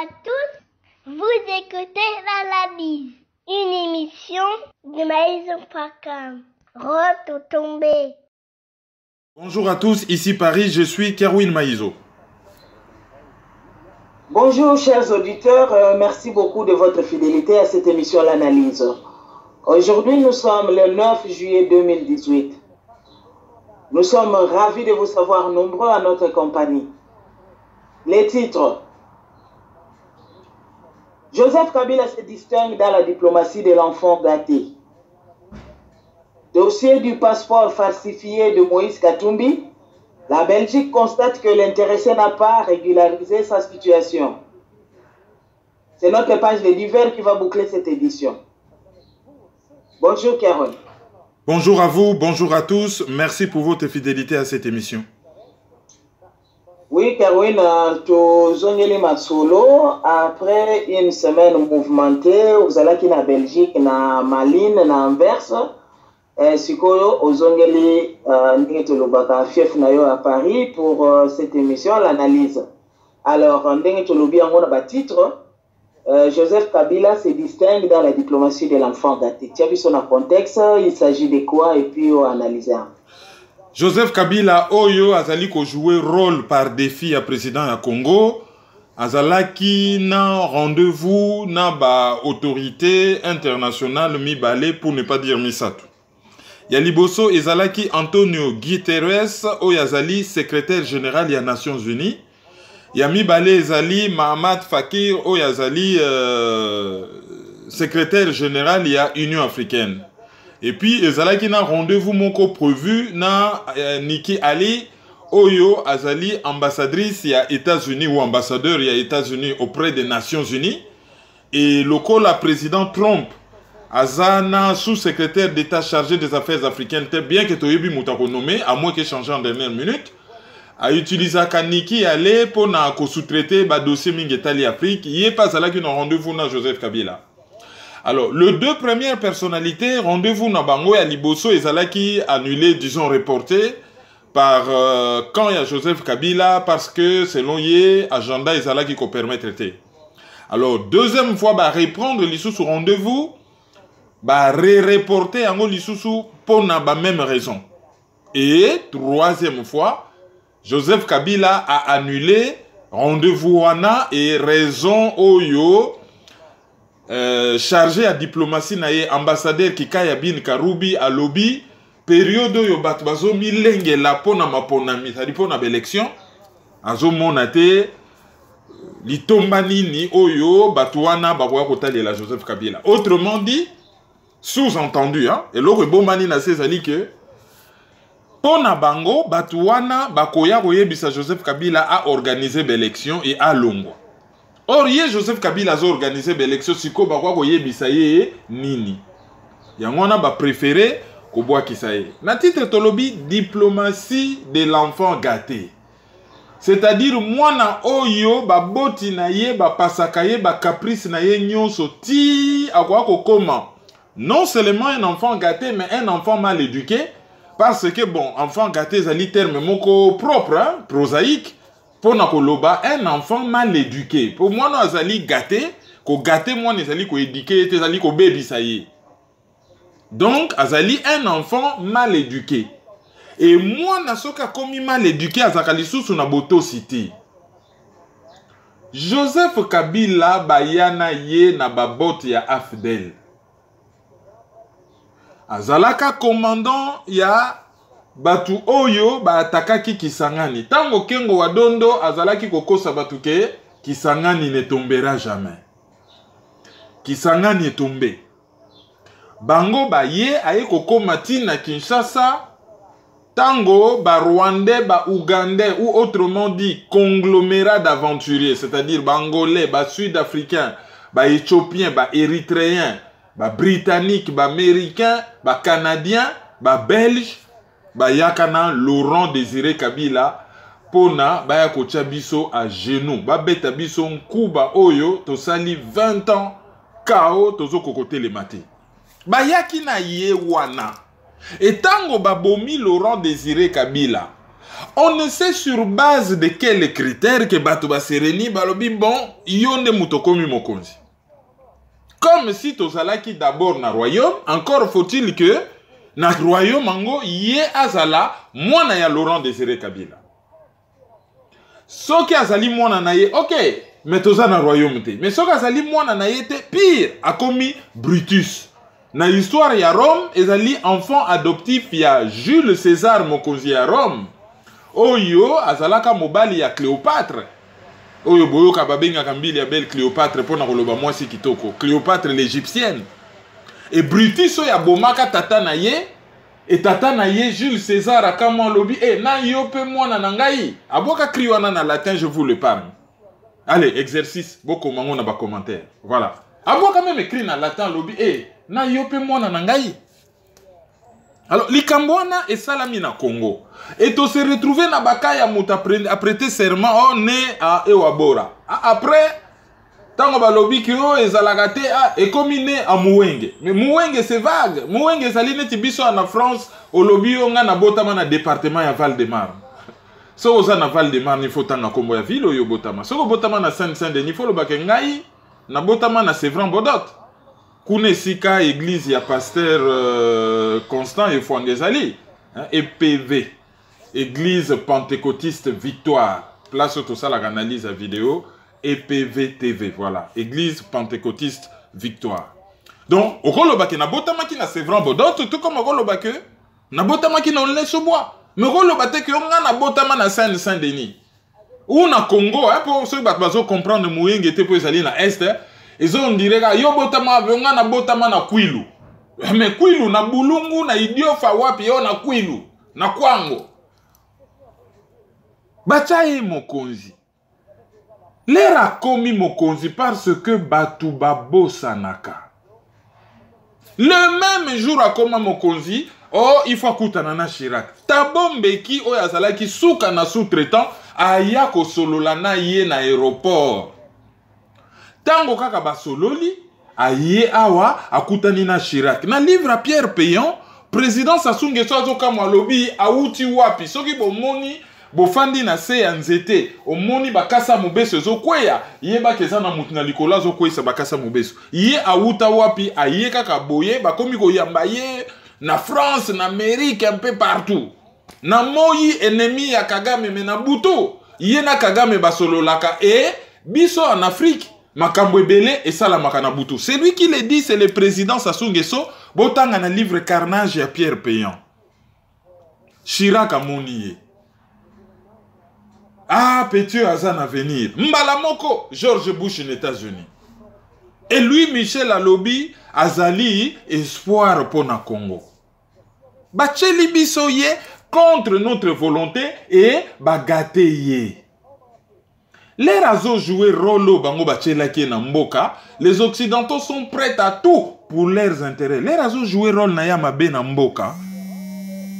à tous, vous écoutez l'analyse, une émission de Maïso.com. Retombé. Bonjour à tous, ici Paris, je suis Kerwin Maïso. Bonjour chers auditeurs, merci beaucoup de votre fidélité à cette émission L'Analyse. Aujourd'hui nous sommes le 9 juillet 2018. Nous sommes ravis de vous savoir nombreux à notre compagnie. Les titres. Joseph Kabila se distingue dans la diplomatie de l'enfant gâté. Dossier du passeport falsifié de Moïse Katumbi. La Belgique constate que l'intéressé n'a pas régularisé sa situation. C'est notre page de divers qui va boucler cette édition. Bonjour Carole. Bonjour à vous, bonjour à tous. Merci pour votre fidélité à cette émission. Oui, Caroline, Zongeli Masolo, après une semaine mouvementée, vous allez qui na Belgique, na Malines, na Anvers, Sikoyo, Zongeli Ndingetolobaka, fief na yo à Paris pour cette émission, l'analyse. Alors, Ndingetolobi en a titre, Joseph Kabila se distingue dans la diplomatie de l'enfant gâté. Tu as vu son contexte, il s'agit de quoi, et puis on analyse. Joseph Kabila oyo azali ko jouer rôle par défi à président ya Congo, azalaki na rendez-vous na ba autorité internationale mi balé pour ne pas dire misatu. Ya liboso ezalaki Antonio Guterres oyo azali secrétaire général ya Nations Unies. Ya mi balé ezali Mahamat Fakir oyo azali secrétaire général ya Union africaine. Et puis, ezalaki na rendez-vous moko prévu na Nikki Ali Oyo azali ambassadrice ya États-Unis ou ambassadeur ya États-Unis auprès des Nations Unies. Et lokola président Trump azana sous-secrétaire d'État chargé des affaires africaines, bien que toyebi mutako nommé, à moins que changé en dernière minute, a utilisé Nikki Ali pour na ko sous-traiter ba dossier mingetali Afrique. Yé pas zalaki na rendez-vous na Joseph Kabila. Alors, les deux premières personnalités, rendez-vous na bango ya liboso ezalaki annulé, disons reporté par quand il y a Joseph Kabila parce que selon yé agenda ezalaki ko permettre traiter. Alors, deuxième fois ba reprendre l'issue rendez-vous, ba reporter yango l'issue pour na ba même raison. Et troisième fois, Joseph Kabila a annulé rendez-vous wana et raison oyo chargé à diplomatie naie ambassadeur Kikaya Bin Karubi à lobby période yo bato bazo milenge la pona mapona misali pona élection azo monate litomba nini oyo bato wana bakoya kotalela Joseph Kabila. Autrement dit, sous-entendu et loko bombani na sezali que pona bango bato wana bakoya koyebisa Joseph Kabila a organisé l'élection et a longo. Or, Joseph Kabila a organisé l'élection, siko bakwa koye bisaye nini. Yangona ba préféré koboa kisaye. Na titre tolobi diplomatie de l'enfant gâté. C'est-à-dire mwana oyo ba boti na ye ba pasaka ye ba caprice na ye nyonso ti akwa kokoma. Non seulement un enfant gâté mais un enfant mal éduqué parce que bon, enfant gâté zali terme moko propre, prosaïque. Pour nakoloba un enfant mal éduqué. Pour moi no azali gâté, ko gâté moi nezali ko éduqué, tezali ko baby ça y est. Donc azali un enfant mal éduqué. Et moi nasoka komi mal éduqué azakali susu na boto cité. Joseph Kabila bayana ye na babot ya Afdel. Azalaka commandant ya batu oyo ba atakaki Kisangani. Tango Kengo Wadondo azalaki kokosa batu ke Kisangani ne tombera jamais. Kisangani est tombé. Bango ba ye aye kokoma na Kinshasa. Tango ba Rwandais, ba Ougandais ou autrement dit conglomérat d'aventuriers, c'est-à-dire Bangolais, ba Sud-Africains, ba Éthiopiens, ba Érythréens, ba Britanniques, ba Américains, ba Canadiens, ba Belges, ba yakana Laurent Désiré Kabila pona ba yakocha biso à genoux ba beta biso nkuba oyo tosali 20 ans kao tozo kokote le maté ba yakina ye wana etango ba bomi Laurent Désiré Kabila On ne sait sur base de quels critères que bato ba sereni balobi bon yonde mutokomi mokonzi. Comme si tozalaki d'abord na royaume, encore faut-il que na royaume ango ye azala mwana ya Laurent Désiré Kabila. Soki azali mwana na ye, ok, mais toza na royaume te. Mais soki azali mwana na ye te, pire, akomi Brutus. Na histoire ya Rome, ezali enfant adoptif ya Jules César mokonzi ya Rome. Oyo azalaka mobali ya Cléopâtre. Oyo boyoka babengaka mbili ya belle Cléopâtre pona koloba mwasi kitoko. Cléopâtre l'égyptienne. Et Brutus oyo abomaka tata na ye, et tata na ye Jules César akamwa lobi na yo pe mwana na ngai. Aboka kriwana na latin, je vous le parle. Allez, exercice, boko mango na ba commentaire. Voilà. Aboka même écrit na latin lobi na yo pe mwana na ngai. Alors, l'Ikambouana est salami na Congo. Et on se retrouve na bakaya mouta a prêté serment on est à Ewabora. Après, tango balobi ki o ezalagate et combiné à Mouenge. Mais Mouenge c'est vague. Mouenge saline tibiso en France au lobby on na botama na département ya Val-de-Marne. So oza na Val-de-Marne il faut tanga kombo ya ville oyo botama. So botama na Saint-Denis il faut lo bakengai na botama na Sévran Bodot. Kune sika église ya pasteur Constant et Fouangezali, EPV, église pentecôtiste Victoire. Place tout ça la analyse à vidéo, EPV TV, voilà, église pentecôtiste Victoire. Donc, au Rolobake na botamaki na Sévran Bodot, tout comme au Rolobake, na botamaki na Onle-sous-Bois. Mais Rolobate que on a na botama na Saint-Denis. Ou na Congo, pour ceux qui comprendre Mouyeng était pour aller na Est, ils ont dit yo botama venga na botama na Kwilu. Mais Kwilu na Bulungu na Idiofa wapi yo na Kwilu na Kwango. Bachaye mokonzi. Lera komi mokonzi parce que Batuba Bosanaka. Le même jour à koma mokonzi, oh il faut kutana na Chirac. Tabombeki o yazalaki suka na sous-traitant aya ko solola na ye na aéroport. Tango kaka basololi, aye awa akutani na Chirac. Na livre à Pierre Péan, président Sassou Nguesso azoka mwalobi auti wapi. Soki bo moni, bo fandi na se ya nzete. O moni bakasa mubeso zo kweya. Ye bakeza na mutu na likola zo kwesa bakasa mubeso. Ye auta wapi, aye kaka boye, bakomi ko yamba ye na France, na Amérique, un peu partout. Na moyi ennemi ya Kagame me na buto. Ye na Kagame basololaka e biso en Afrique. Makambo ebele et ça la makana butu. C'est lui qui le dit, c'est le président Sassou Nguesso. Botanga na livre Carnage à Pierre Péan. Chirac amoniye. Ah, petit Hazan à venir. Mbalamoko, George Bush aux États-Unis. Et lui, Michel Alobi, Azali, espoir pour na Congo. Bacheli bisoye contre notre volonté et bagateye. Les rasos jouer rôle bango bachelaki na mboka, les occidentaux sont prêts à tout pour leurs intérêts. Les rasos jouer rôle na ya mabe na mboka.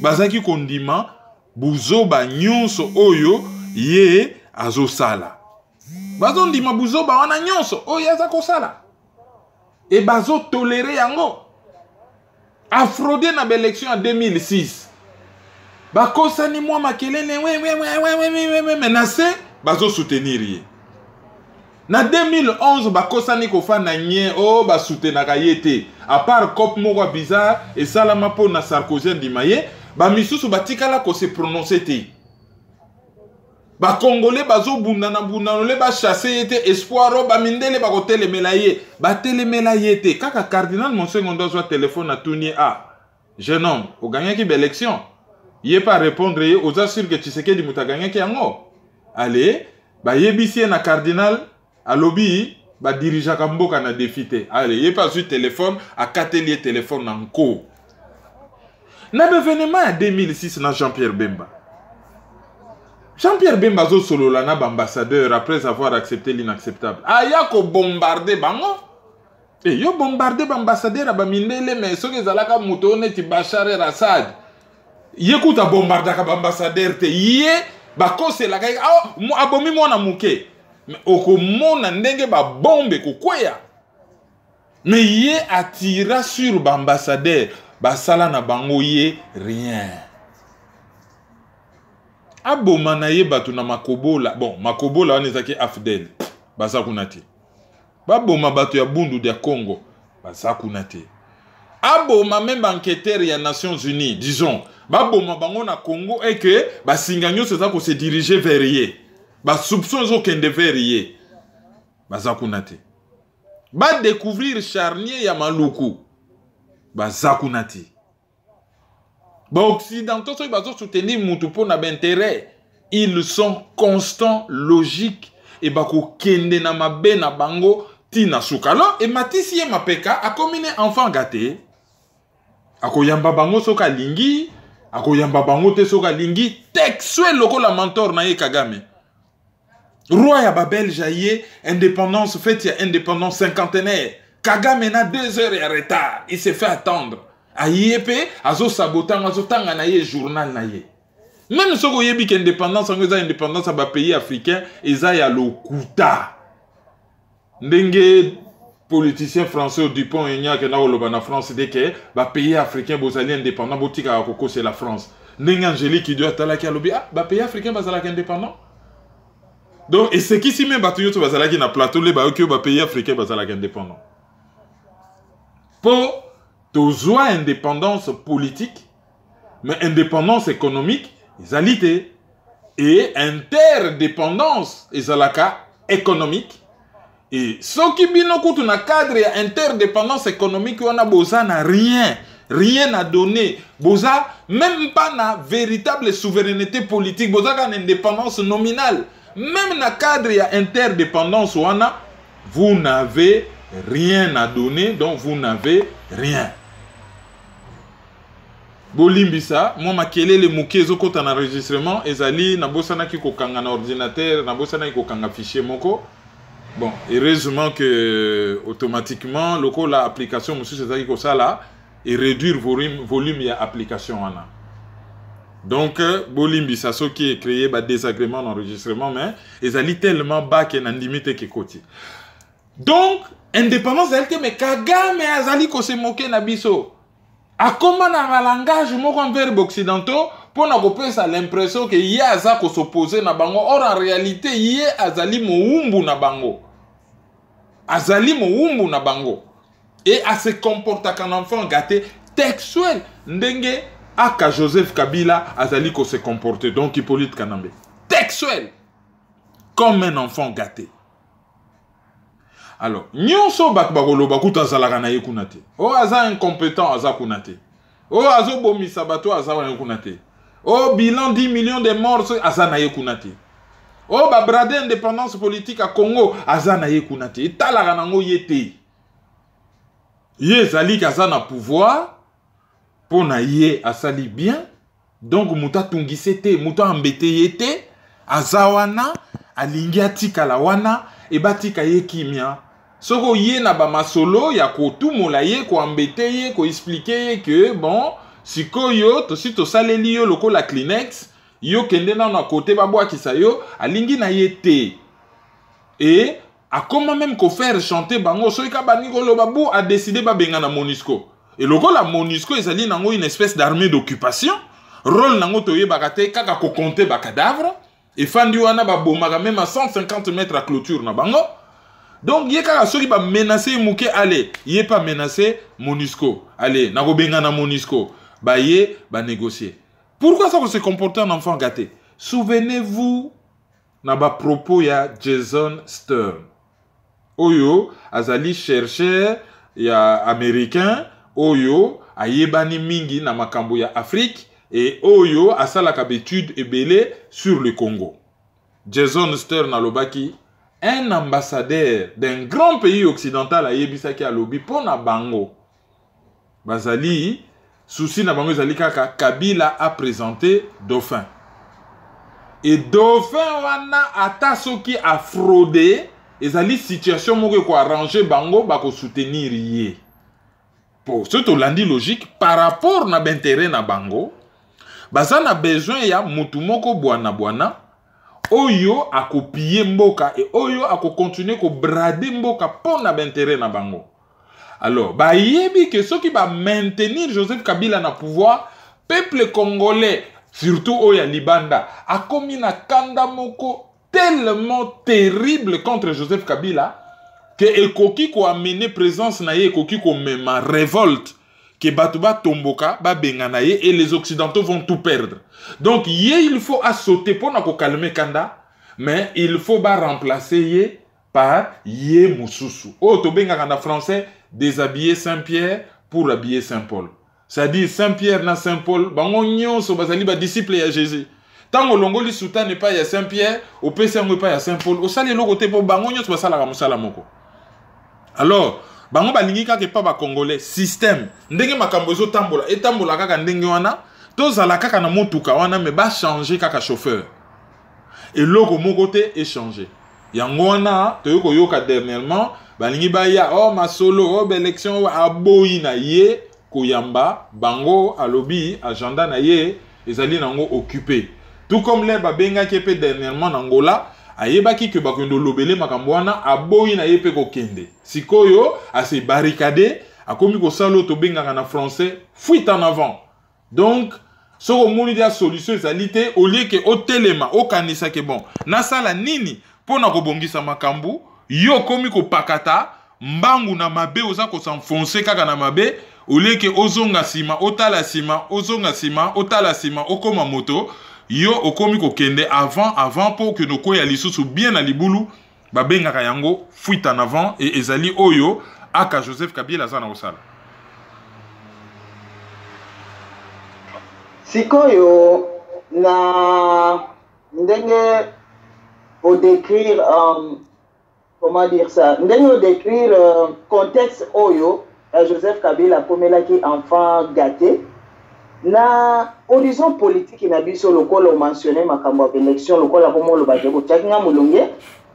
Bazaki kondima buzo ba nyonso oyo ye azo sala. Bazo ndima buzo ba wana nyonso oyo azako sala. Et bazo tolérer yango. A fraudé na élection en 2006. Bakosani moi makelele ouais menacé. Bazo soutenir ye. Na 2011 bakosani kofa na nye o ba soutenaka yete. À part cop moko bizarre et salama po na Sarkozy ndimaye, ba misusu batikala ko se prononcer te. Ba congolais bazo bundana le ba chasser yete espoir o ba mindele ba kotele melaye, ba tele melaye te. Kaka cardinal Monseigneur Ndozo téléphone à Tounier jeune homme, au gagné qui élection. Yé pas répondre aux assure que Tshisekedi muta gagné ki yango. Allez, ba yebisi na cardinal à lobby ba dirija kamboka na défité. Allez, yé pas eu téléphone à katelier téléphone en co. Na événement en 2006 na Jean-Pierre Bemba. Jean-Pierre Bemba zo solo la na ambassadeur après avoir accepté l'inacceptable. Aya ko bombarder bango. Et yo bombarder ambassadeur ba mindele mais soki zalaka muto neti Bachar el-Assad. Yekuta bombarder ka ambassadeur te yé bakose la kai abomi mona muke mais okomona ndenge ba bombe kokweya mais ye attira sur l'ambassadeur basala na bango ye rien aboma na ye bato na makobola bon makobola wana ezaki afdel baza kuna te baboma bato ya bundu ya Congo baza kuna te aboma même enquêteur ya Nations Unies disons baboma bango na Congo et que basinga nyonso eza ko se diriger vers ye ba soupçon ezokende vers ye baza kuna te ba découvrir charnier ya Maluku baza kuna te ba occidentaux soki bazo soutenir mutu po na intérêt ils sont constants logiques et bako kende na mabe na bango tina suka alors et matisi ye mapeka akomine enfant gâté akoyamba bango soka lingi akoyamba bango te soka lingi textuel lokola mentor na ye Kagame roi ya ba Belge ye indépendance fête ya indépendance cinquantenaire Kagame na 2 heures de retard il s'est fait attendre ayepe azo sabotanga azo tanga na ye journal na ye même soko yebi que indépendance eza indépendance ba pays africain eza ya lokuta ndenge politicien français Dupont et Nya que na oloba na France dès que ba pays africain bozali indépendant botika koko c'est la France ndenge Angélique qui doit tala ki alobi ah ba pays africain bazala indépendant donc et c'est qui si même bato yoto bazala ki na plateau le ba que ba pays africain bazala indépendant pour tozoa indépendance politique mais indépendance économique ezalité et interdépendance ezalaka économique et ce qui bino kutu na cadre ya interdépendance économique wana boza na rien à donner boza même pas na véritable souveraineté politique boza ka na indépendance nominale même na cadre ya interdépendance wana vous n'avez rien à donner donc vous n'avez rien. Bolimbisa, moi makelele muke ezokota na enregistrement ezali na bosana ki kokanga na ordinateur na bosana ki kokanga fichier moko. Bon, heureusement que automatiquement loko la application monsieur ezali ko sala et réduire volume ya application wana. Donc bolimbisa so qui est créé ba désagrément d'enregistrement mais ezali tellement bas que na limite ke koti. Donc indépendance elle mais Kagame azali ko se moquer na biso. A comment na langage moko envers occidentaux pour na kopesa l'impression que yé aza ko s'opposer na bango or en réalité yé azali moumbu na bango et à se comporter comme un enfant gâté textuel ndenge aka Joseph Kabila azali ko se comporter donc Hippolyte Kanambe textuel comme un enfant gâté. Alors, nyonso bat bakoloba kuta zalaka na ye kuna te. O aza incompétent aza kuna te. O azo bomisa bato aza na kuna te. O bilan 10 millions de morts aza na ye kuna te. O ba brade indépendance politique à Congo aza na ye kuna te. Talaka nango ye te. Ye zali kaza na pouvoir pour na ye asali bien. Donc muta tungise te, muta ambete ye te. Aza wana alingi atikala wana e batika ye kimia. Soko ye na ba masolo ya kotumola ye ko ambete ye ko expliquer ye que bon sikoyo to si to saleli yo loko la Kleenex yo kende na côté ba bwa kisayo alingi na ye te et a comment même ko faire chanter bango so ka bani ko lo babu a décidé ba benga na MONUSCO et loko la MONUSCO ezali nango une espèce d'armée d'occupation rôle nango to ye bakate kaka ko compter ba cadavre et fandi wana ba bomaka même à 150 mètres à clôture na bango. Donc, il y a ceux qui va menacer Mouké, allez, il n'y a pas menacé MONUSCO, allez, n'a pas na MONUSCO, bah y va négocier. Pourquoi ça va se comporter un enfant gâté? Souvenez-vous, n'a pas propos ya Jason Stern. Oyo, azali chercheur ya américain, Oyo, ayebani mingi na makambo ya Afrique, et Oyo, asala kabétude et belé sur le Congo. Jason Stern alobaki, un ambassadeur d'un grand pays occidental a yebisaki a lobby pour na bango. Bazali, souci na bango zali kaka Kabila a présenté Dauphin. Et Dauphin wana ata soki a fraudé, ezali situation moko ko arranger bango bako soutenir yé. Pour ce to landi logique par rapport na bintérêt na bango, bazana besoin ya mutu moko bwana Oyo a copié mboka et Oyo a continuer ko brader mboka pour na bintérêt na bango. Alors, ba yebi que ceux qui va maintenir Joseph Kabila na pouvoir, peuple congolais surtout Oya Libanda, a commis na kanda moko tellement terrible contre Joseph Kabila que ekoki ko amener présence na ye, ekoki ko mema révolte que Batouba tomboka ba bengana ye et les occidentaux vont tout perdre. Donc il faut à sauter pour na ko calmer kanda, mais il faut ba remplacer ye par ye mususu. Oh to benga na français déshabiller Saint-Pierre pour habiller Saint-Paul. C'est-à-dire Saint-Pierre na Saint-Paul bango nyonso bazali ba disciple ya Jésus. Tango longoli souta n'est pas ya Saint-Pierre, au PC n'est pas ya Saint-Paul. Au sali lo côté pour bango nyonso basala ka musala moko. Alors, bango balingi kaka pa ba congolais système ndenge makambo ezo tambola etambola kaka ndenge wana tozala kaka na motuka wana me ba changer kaka chauffeur. Et loko moko te échanger. Yango wana toyoko yoka dernièrement balingi ba ya oh masolo oh élection aboyi na ye koyamba bango alobi agenda na ye ezali nango occupé. Tout comme les babenga qui pe dernièrement en Angola ayebaki ke bakondo lobele makambo wana aboyi na ye pe kokende. Sikoyo a se barricadé akomi ko salo to benga na français fuite en avant. Donc soko moni dia solution ezalité au lieu que au telema au kanisa ke bon na sala nini pona ko bongisa makambu yo komi ko pakata mbangu na mabe oza ko s'enfoncer kaka na mabe au lieu que ozonga sima otala sima ozonga sima otala sima okoma moto yo okomi ko kende avant pour que noko ya lisusu bien na libulu ba benga kayango fuite en avant et ezali oyo aka Joseph Kabila zana osala. Sikoyo na ndenge au décrire comment dire ça ndenge au décrire contexte oyo Joseph Kabila pomelaki enfant gâté na horizon politique na biso lokola o mentionné makambo ya élection lokola komo lo bajeko tchakinga mulunge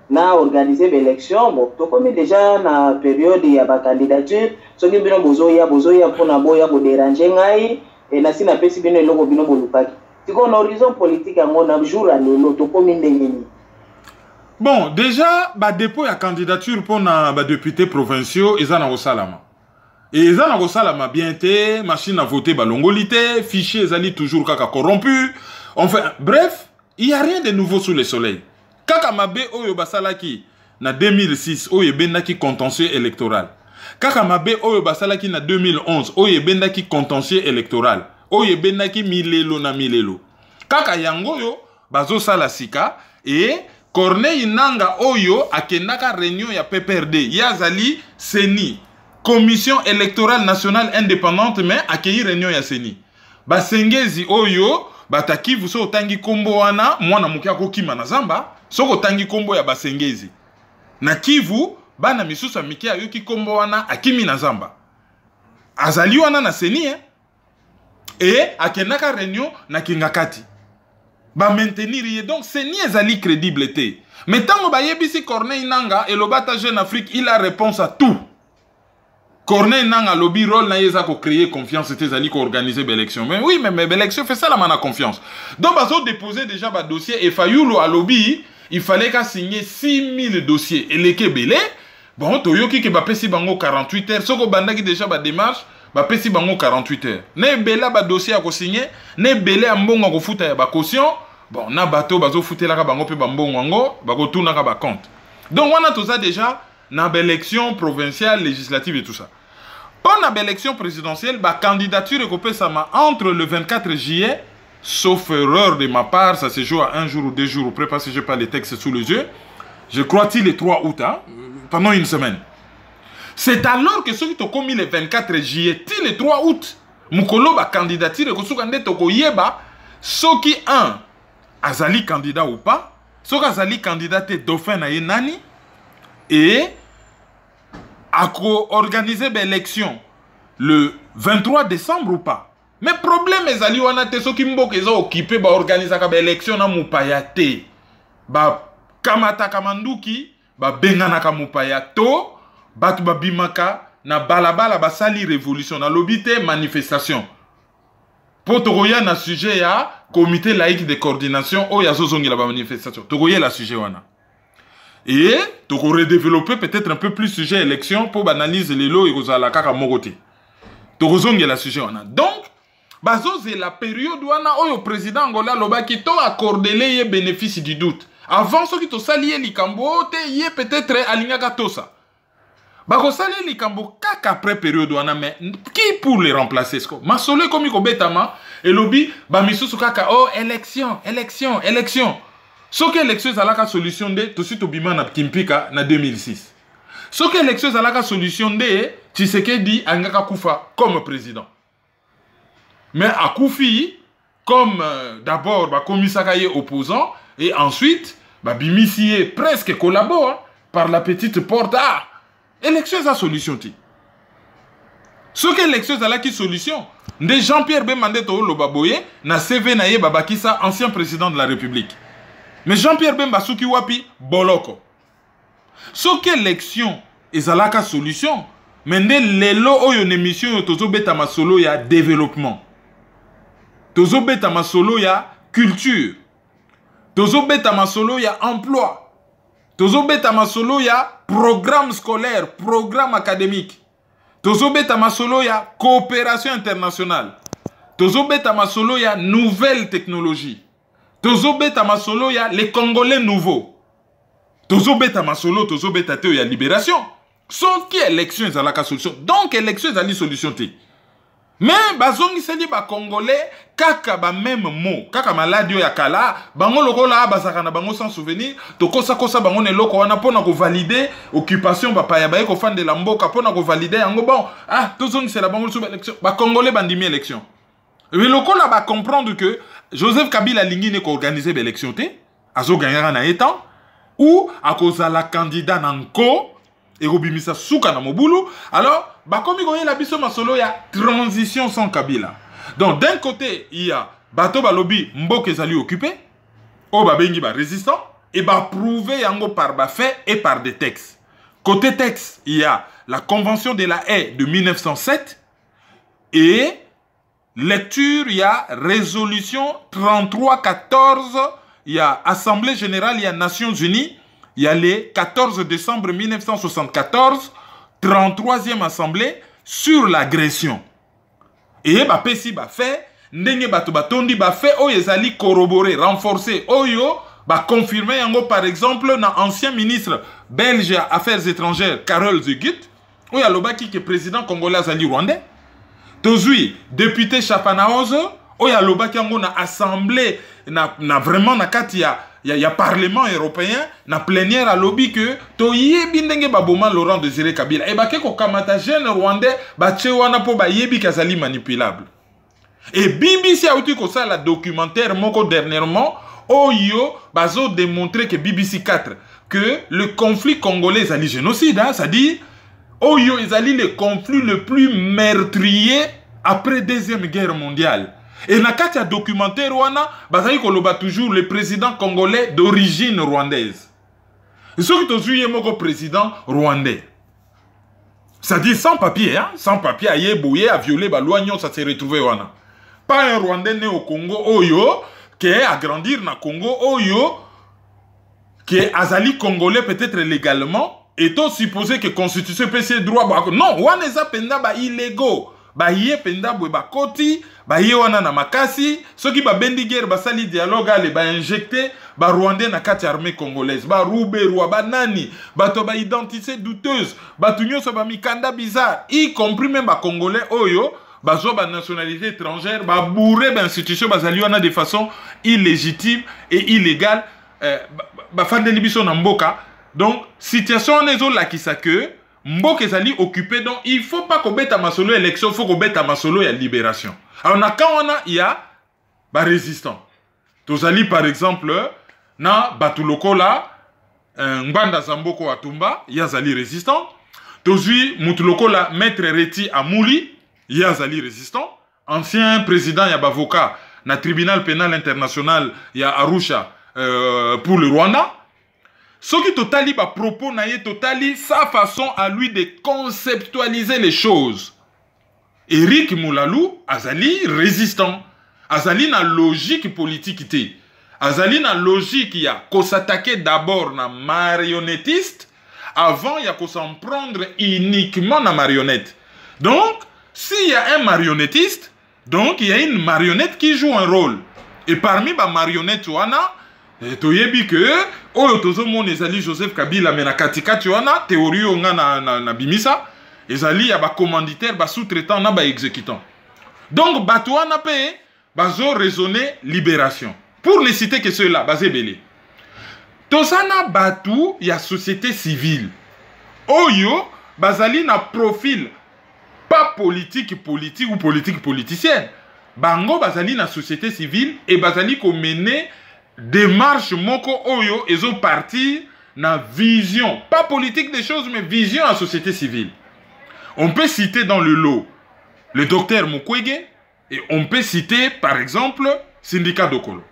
na organiser l'élection bon to komi déjà na période ya ba candidature soki bino bozoya pona boya bo déranger ngai et na sina pesi bino eloko bino bolupaki tiko na horizon politique yango na jour à lelo to komi ndengeni. Bon déjà ba dépôt ya candidature pour na ba députés provinciaux ezana osalama. Et ils ont salama bien été, machine à voter balongolité, fichier ezali toujours kaka corrompu. Enfin, bref, il n'y a rien de nouveau sous le soleil. Kaka mabe oyo basalaki na 2006 oyo bendaki contentieux électoral. Kaka mabe oyo basalaki na 2011 oyo bendaki contentieux électoral. Oyo bendaki milelo na milelo. Kaka yango yo bazo sala sika et Corneille Nanga oyo akendaka réunion ya PPRD yazali seni Commission électorale nationale indépendante mais accueillir réunion ya seni. Basengezi oyo bataki vuso otangi kombo wana mwana mukia kokima na zamba soko tangi kombo ya basengezi. Na Kivu bana misusa mikia yoki kombo wana akimi na zamba. Azali wana na seni et akenaka réunion na Kingakati. Ba maintenir ye donc seni ezali crédible te. Mais tango ba yebisi Corneille Nanga et lobata Jeune Afrique il a réponse à tout. Corneille Nanga lobby rôle na yeza ko créer confiance c'était ali ko organiser l'élection. Mais oui mais l'élection fait ça la mana confiance. Donc baso déposer déjà ba dossier et Fayulu à lobby, il fallait qu'a signer 6000 dossiers et les kebele bon toyoki ke ba pesi bango 48 heures soko bandaki déjà ba démarche ba pesi bango 48 heures. Ne bela ba dossier à ko signer, ne belé ambongo ko futa ya ba caution. Bon na bateau bazo futela ka bango pe ba mbongo ngo ba ko tuna ka ba compte. Donc on a tout ça déjà na élection provinciale, législative et tout ça. Pendant l'élection présidentielle, la candidature est entre le 24 juillet, sauf erreur de ma part, ça se joue à un jour ou 2 jours après parce que je n'ai pas les textes sous les yeux. Je crois que c'est le 3 août, hein, pendant une semaine. C'est alors que ceux qui ont commis le 24 juillet, le 3 août, Mukolo la candidature ceux qui un azali candidat ou pas, ceux qui azali candidat dauphin na nani et à organiser l'élection le 23 décembre ou pas. Mais problème est ali wana te so ki mboka ezo occupé ba organiser ka élection na mupaya te. Ba kamata kamanduki ba bengana ka mupaya to batu ba bimaka na balabala ba sali révolution na lobité manifestation. Pour togoya na sujet ya comité laïque de coordination o ya zozongi la ba manifestation. Togoya la sujet wana. Et tu aurais développé peut-être un peu plus sujet élection pour analyser les lots et aux alakaka mogoté. Tu aurais la sujet on a. Donc, bazoze la période wana oyo président Angola lobaki to accordele ye bénéfice du doute avant soki to sali ye likambo te ye peut-être alingaka tosa bakosali likambo kaka après période wana mais qui pour les remplacer sko masolo komi ko betama elobi ba misusu kaka oh élection soki élection ezalaka solution de to suite obima na Kimpika na 2006 soki élection ezalaka solution de Tshisekedi angaka kufa comme président mais akufi comme d'abord bakomisaka ye opposant et ensuite bimisi presque collabore par la petite porte élection eza solution ti soki élection ezalaki solution nde Jean-Pierre Bemba nde toloba boye na CV na ye babakisa ancien président de la République mais Jean-Pierre Bemba soki wapi boloko soki élection ezalaka solution mais nde lelo oyo na émission yo tozobeta masolo ya développement tozobeta masolo ya culture tozobeta masolo ya emploi tozobeta masolo ya programme scolaire programme académique tozobeta masolo ya coopération internationale tozobeta masolo ya nouvelle technologie tozobeta masolo ya les Congolais nouveaux tozobeta masolo tozobeta te ya libération sauf que élection ezalaka solution donc élection ezali solution te mais bazongiseli ba Congolais kaka ba même mot kaka maladi ya kala bango lokola bazaka na bango sans souvenir tokosa kosa bango ne loko wana pona ko valider occupation ba paya ba ko fande la mboka pona ko valider yango bon tozongisela bango sous élection ba Congolais bandimi élection mais lokola ba comprendre que Joseph Kabila lingi ne ko organiser l'élection te azo gagnera na étant ou akozala candidat nanko et robimisa souka na mobulu alors bakomi goye la biso masolo ya transition sans Kabila donc d'un côté il y a bato balobi mboka ezali occupé o babengi ba résistant et ba prouver yango par ba fait et par des textes côté texte il y a la convention de la Haye de 1907 et lecture il y a résolution 3314 il y a assemblée générale il y a Nations Unies il y a le 14 décembre 1974, 33e assemblée sur l'agression. Et bah pesi bah fait, ndenge bato batondi bah fait oyo ezali corroborer, renforcer oyo bah confirmer yango par exemple na ancien ministre belge affaires étrangères Karol de Gucht oyo alobaki que président congolais azali rwandais. Tozui député Chapanaozo oyo alobaki yango na assemblée na vraiment na kati ya parlement européen na plénière à lobby que to yebi ndenge baboma Laurent Désiré Kabila et bake ko kamata jeune rwandais ba tchewana po ba yebi kazali manipulable et BBC a outi ko ça la documentaire moko dernièrement oyo bazo démontrer que BBC 4 que le conflit congolais ezali génocide hein, ça dit oyo ezali le conflit le plus meurtrier après deuxième guerre mondiale. Et na kati ya documentaire wana bazali koloba toujours le président congolais d'origine rwandaise. Soki tozui moko président rwandais. Ça dit sans papier hein, sans papier aye boye a violer ba loi ça s'est retrouvé wana. Pas un rwandais né au Congo oyo qui est à grandir na Congo oyo qui est azali congolais peut-être légalement et to supposé que constitution PC droit non wana eza penda ba illégaux. Ba yé penda bwe ba koti ba yé wana na makasi soki ba bendi guerre ba sali dialogue ale ba injecté ba rwandais na kati armée congolaise ba Rouberwa ba nani ba to ba identité douteuse ba tunyo so ba mikanda bizarre y compris même ba congolais oyo ba zo ba nationalité étrangère ba bourré ba institution ba zali wana de façon illégitime et illégale ba fandeli biso na mboka donc situation nezo la kisaka que mboka ezali occupé donc il faut pas qu'on bête à masolo élection faut qu'on bête à masolo ya libération alors na quand on a il y a ba résistant tozali par exemple na batuloko la Ngbanda Zamboko Atumba yazali résistant tozui mutuloko la maître Reti Amouli yazali résistant ancien président ya bavocat na tribunal pénal international ya Arusha pour le Rwanda. Ce qui totali ba propos na ye totali sa façon à lui de conceptualiser les choses. Eric Moulalou azali résistant. Azali na logique politique té. Azali na logique ya ko s'attaquer d'abord na marionnettiste avant ya ko s'en prendre uniquement na marionnette. Donc, s'il y a un marionnettiste, Donc, il y a une marionnette qui joue un rôle. Et parmi les marionnettes, tu sais que, Joseph Kabila, mais na katika, tu as théorie na bimisa, ezali ya ba commanditaire, ba sous-traitant, na ba exécutant. Donc, batouana pe, bazo raisonner libération. Pour ne citer que ceux-là, basé belé. Tosana batou, il y a société civile. Oyo, bazali na profil, pas politique ou politique politicienne. Bango bazali na société civile et bazali ko mener démarche moko oyo ezo partir na vision, pas politique des choses, mais vision à société civile. On peut citer dans le lot le docteur Mukwege et on peut citer par exemple syndicat Dokolo.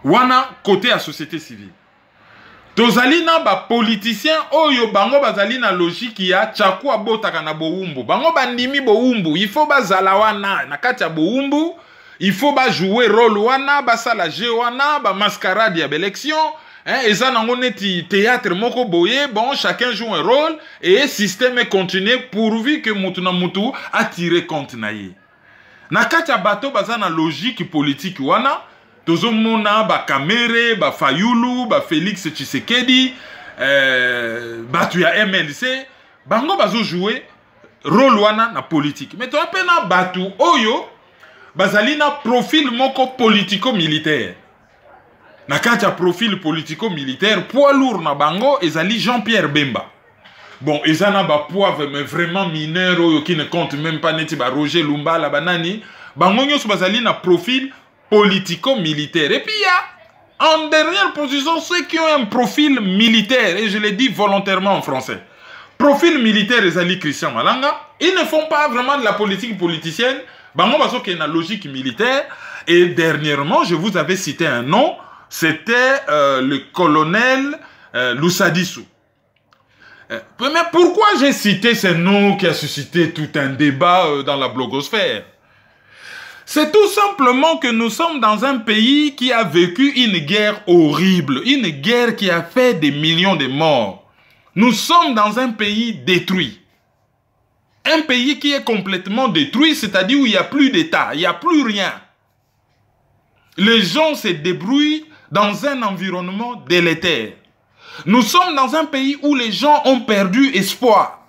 Wana côté à société civile. Tozali na ba politicien oyo bango bazali na logique ya chakua botaka na boumbu. Bango bandimi boumbu, il faut bazala wana na kati ya boumbu, il faut ba jouer rôle wana, ba sala jeu wana, ba mascarade ya élection, eza nango neti théâtre moko boye, bon chacun joue un rôle et système est continué pourvu que mutu na mutu a tiré compte na ye. Na kati ya bato baza na logique politique wana, tozo mona ba Kamere, ba Fayulu, ba Félix Tshisekedi, batu ya MLC, bango bazo jouer rôle wana na politique. Mais to apena batu oyo bazali na profil moko politico-militaire. Na kati ya profil politico-militaire, poids lourd na bango ezali Jean-Pierre Bemba. Bon, ezana ba poivre mais vraiment mineur oyo qui ne compte même pas neti ba Roger Lumba la banani, bango nyos bazali na profil politico-militaire. Et puis il y a en dernière position ceux qui ont un profil militaire, et je l'ai dit volontairement en français. Profil militaire ezali Christian Malanga, ils ne font pas vraiment de la politique politicienne, bango baso qui est une logique militaire. Et dernièrement, je vous avais cité un nom, c'était le colonel Lusadisu. Mais pourquoi j'ai cité ce nom qui a suscité tout un débat dans la blogosphère? C'est tout simplement que nous sommes dans un pays qui a vécu une guerre horrible, une guerre qui a fait des millions de morts. Nous sommes dans un pays détruit. Un pays qui est complètement détruit, c'est-à-dire où il n'y a plus d'État, il n'y a plus rien. Les gens se débrouillent dans un environnement délétère. Nous sommes dans un pays où les gens ont perdu espoir.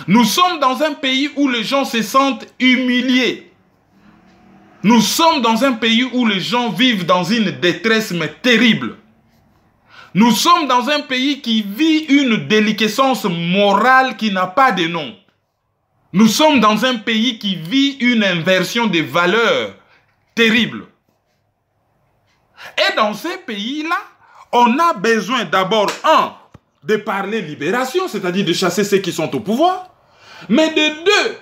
Nous sommes dans un pays où les gens se sentent humiliés. Nous sommes dans un pays où les gens vivent dans une détresse mais terrible. Nous sommes dans un pays qui vit une déliquescence morale qui n'a pas de nom. Nous sommes dans un pays qui vit une inversion des valeurs terrible. Et dans ces pays-là, on a besoin d'abord, de parler libération, c'est-à-dire de chasser ceux qui sont au pouvoir, mais de deux,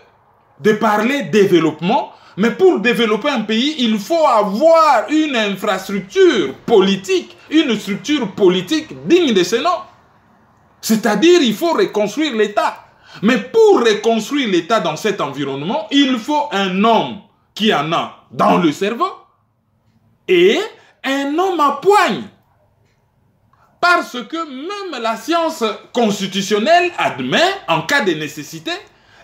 de parler développement. Mais pour développer un pays, il faut avoir une infrastructure politique, une structure politique digne de ce nom. C'est-à-dire, il faut reconstruire l'État. Mais pour reconstruire l'État dans cet environnement, il faut un homme qui en a dans le cerveau et un homme à poigne. Parce que même la science constitutionnelle admet, en cas de nécessité,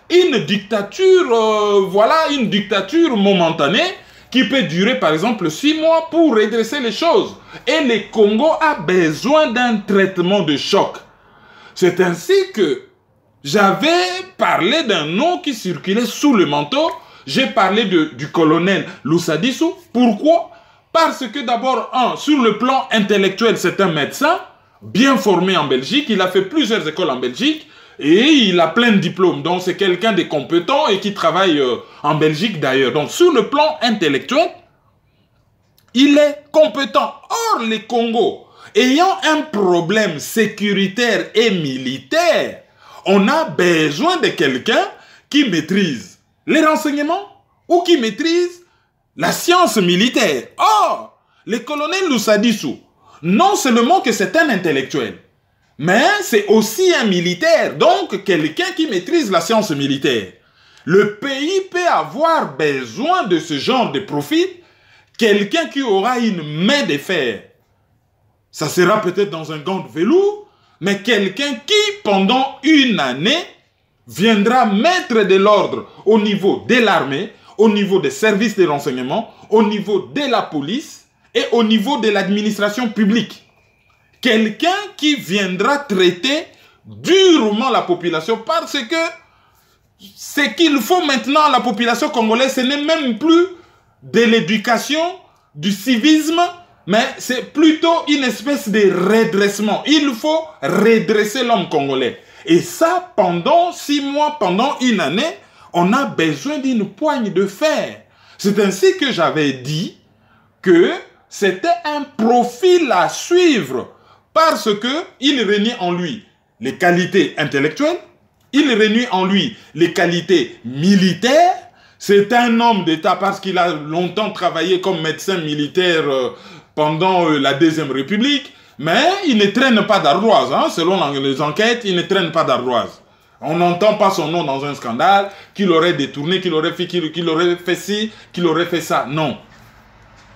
une dictature, une dictature momentanée qui peut durer par exemple 6 mois pour redresser les choses. Et le Congo a besoin d'un traitement de choc. C'est ainsi que j'avais parlé d'un nom qui circulait sous le manteau. J'ai parlé du colonel Lusadisu. Pourquoi? Parce que d'abord, sur le plan intellectuel, c'est un médecin bien formé en Belgique. Il a fait plusieurs écoles en Belgique. Et il a plein de diplômes, donc c'est quelqu'un de compétent et qui travaille en Belgique d'ailleurs. Donc sur le plan intellectuel, il est compétent. Or, le Congo, ayant un problème sécuritaire et militaire, on a besoin de quelqu'un qui maîtrise les renseignements ou qui maîtrise la science militaire. Or, le colonel Lusadisu, non seulement que c'est un intellectuel, mais c'est aussi un militaire, donc quelqu'un qui maîtrise la science militaire. Le pays peut avoir besoin de ce genre de profil, quelqu'un qui aura une main de fer. Ça sera peut-être dans un gant de velours, mais quelqu'un qui, pendant une année, viendra mettre de l'ordre au niveau de l'armée, au niveau des services de renseignement, au niveau de la police et au niveau de l'administration publique. Quelqu'un qui viendra traiter durement la population, parce que ce qu'il faut maintenant à la population congolaise, ce n'est même plus de l'éducation, du civisme, mais c'est plutôt une espèce de redressement. Il faut redresser l'homme congolais. Et ça, pendant 6 mois, pendant une année, on a besoin d'une poigne de fer. C'est ainsi que j'avais dit que c'était un profil à suivre parce qu'il réunit en lui les qualités intellectuelles, il réunit en lui les qualités militaires. C'est un homme d'État parce qu'il a longtemps travaillé comme médecin militaire pendant la Deuxième République, mais il ne traîne pas d'ardoise. Hein, selon les enquêtes, il ne traîne pas d'ardoise. On n'entend pas son nom dans un scandale, qu'il aurait détourné, qu'il aurait fait ci, qu'il aurait fait ça. Non.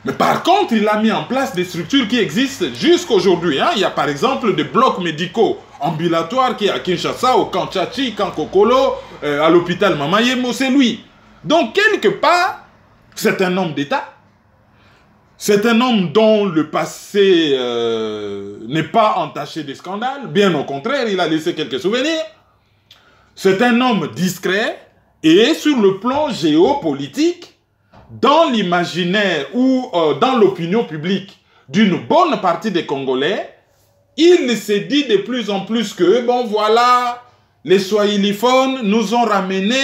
Mais par contre, il a mis en place des structures qui existent jusqu'à aujourd'hui. Hein. Il y a par exemple des blocs médicaux ambulatoires qui est à Kinshasa, au camp Tchachi, camp Kokolo, à l'hôpital Mamayemo, c'est lui. Donc, quelque part, c'est un homme d'État. C'est un homme dont le passé n'est pas entaché de scandales. Bien au contraire, il a laissé quelques souvenirs. C'est un homme discret et sur le plan géopolitique, dans l'imaginaire ou dans l'opinion publique d'une bonne partie des Congolais, il se dit de plus en plus que, bon voilà, les Swahiliphones nous ont ramené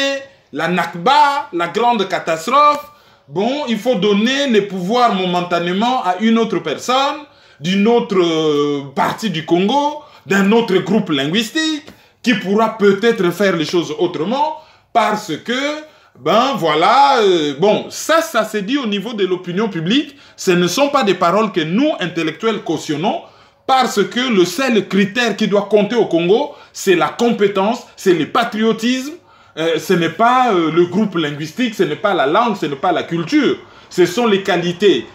la Nakba, la grande catastrophe. Bon, il faut donner le pouvoir momentanément à une autre personne, d'une autre partie du Congo, d'un autre groupe linguistique, qui pourra peut-être faire les choses autrement, parce que, ben voilà, bon, ça se dit au niveau de l'opinion publique, ce ne sont pas des paroles que nous, intellectuels, cautionnons, parce que le seul critère qui doit compter au Congo, c'est la compétence, c'est le patriotisme, ce n'est pas le groupe linguistique, ce n'est pas la langue, ce n'est pas la culture. Ce sont les qualités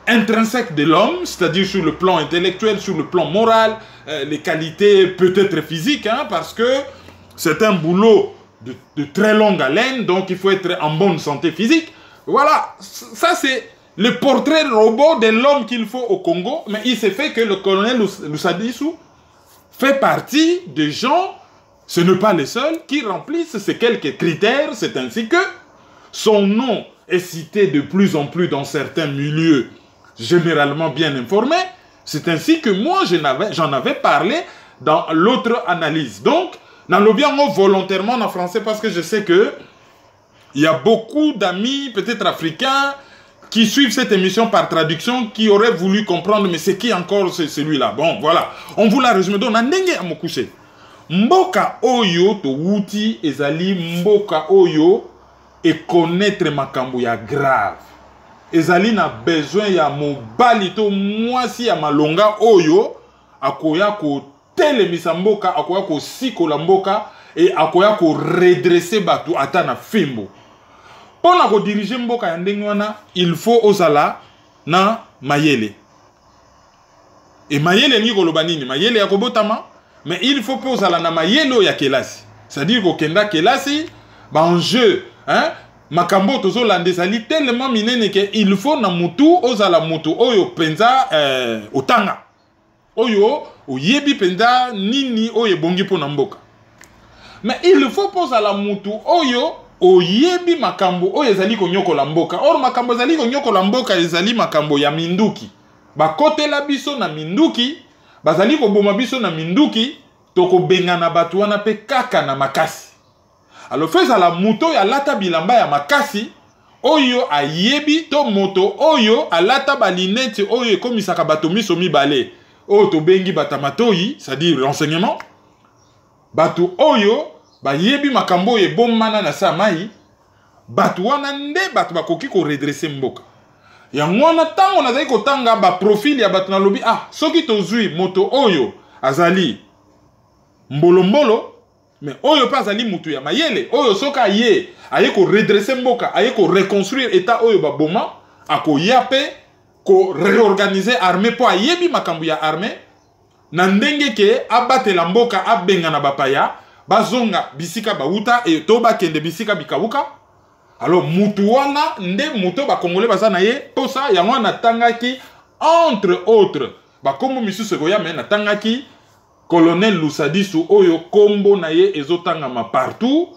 intrinsèques de l'homme, c'est-à-dire sur le plan intellectuel, sur le plan moral, les qualités peut-être physiques, hein, parce que c'est un boulot de très longue haleine, donc il faut être en bonne santé physique. Voilà, ça c'est le portrait robot de l'homme qu'il faut au Congo, mais il s'est fait que le colonel Lussadissou fait partie des gens, ce n'est pas les seuls, qui remplissent ces quelques critères. C'est ainsi que son nom est cité de plus en plus dans certains milieux généralement bien informés. C'est ainsi que moi, j'en avais parlé dans l'autre analyse. Donc, dans le bien volontairement en français, parce que je sais que il y a beaucoup d'amis, peut-être africains, qui suivent cette émission par traduction, qui auraient voulu comprendre, mais c'est qui encore celui-là? Bon, voilà. On vous la résume. Donc, nandenge amokouche. Mboka oyo to wuti ezali mboka oyo et connaître makambo ya grave. Ezali na besoin ya mobali to mwasi ya malonga oyo akoya ko telemisa mboka, akoya ko sikola mboka et akoya ko redresser batu ata na fimbo. Pona ko diriger mboka ya ndenge wana, il faut ozala na mayele. Et mayele ni koloba nini? Mayele ya kobotama, mais il faut que ozala na mayele ya kelasi. C'est-à-dire ko kenda kelasi ba enjeu, hein? Makambo tozo landesali tellement minene que il faut na mutu ozala mutu oyo penza otanga. Oyo oyebi penza nini oyo bongi pona mboka. Mais il faut poser la mutu oyo oyebi makambo oyo ezali konyokola mboka. Or makambo ezali konyokola mboka ezali makambo ya minduki. Bakotela biso na minduki, bazali koboma biso na minduki, toko bengana batu wana pe kaka na makasi. Alors fais la moto ya lata bilamba ya makasi, oyo ayebi to moto oyo alata balinete oyo ekomisaka bato miso mibale. Oyo to bengi batamatoyi, c'est-à-dire renseignement. Batu oyo bayebi makambo ye bomana na samai, batu wana nde batu bakoki ko redresser mboka. Ya ngwana tango nazali kotanga ba profil ya batu na lobi, ah soki tozui moto oyo azali mbolo mais oyo pas azali mutu ya mayele, oyo soka aye ko redresser mboka, aye ko reconstruire état oyo ba boma, ako yape ko réorganiser armée po ayebi makambo ya armée na ndenge ke abatela mboka abenga na bapaya bazonga bisika bauta et toba kende bisika bikawuka. Alors mutu wana nde muto ba congolais baza na ye posa yango na tangaki entre autres ba kombo misusu koya me na tangaki colonel Lusadisu oyo kombo na ye ezotangama partout.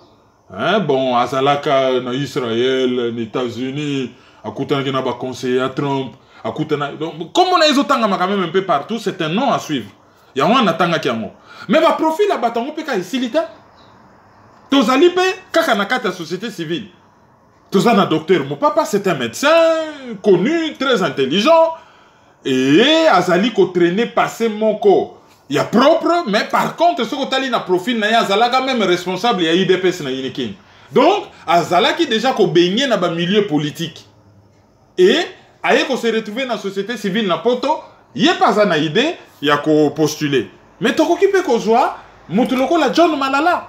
Hein, bon, azalaka na Israël, na États-Unis, akutana na ba conseiller à Trump, akutana donc comme on a ezotanga quand même un peu partout, c'est un nom à suivre. Ya on atanga kiango. Mais va profil la batango peka isilita. Tozali pe kaka na kata société civile. Tozana docteur, mon papa c'est un médecin connu, très intelligent et azali ko traîner passer mon corps. Il y a propre, mais par contre, ce que tu as profil, il y a même responsable, il y a IDPS na Yinikin. Donc, Azala qui déjà ko baigné dans le milieu politique. Et, aye ko se retrouver dans la société civile na poto, il n'y a pas une idée, il y a ko postuler. Mais tu occupé ko joie, Moutuloko la John Malala,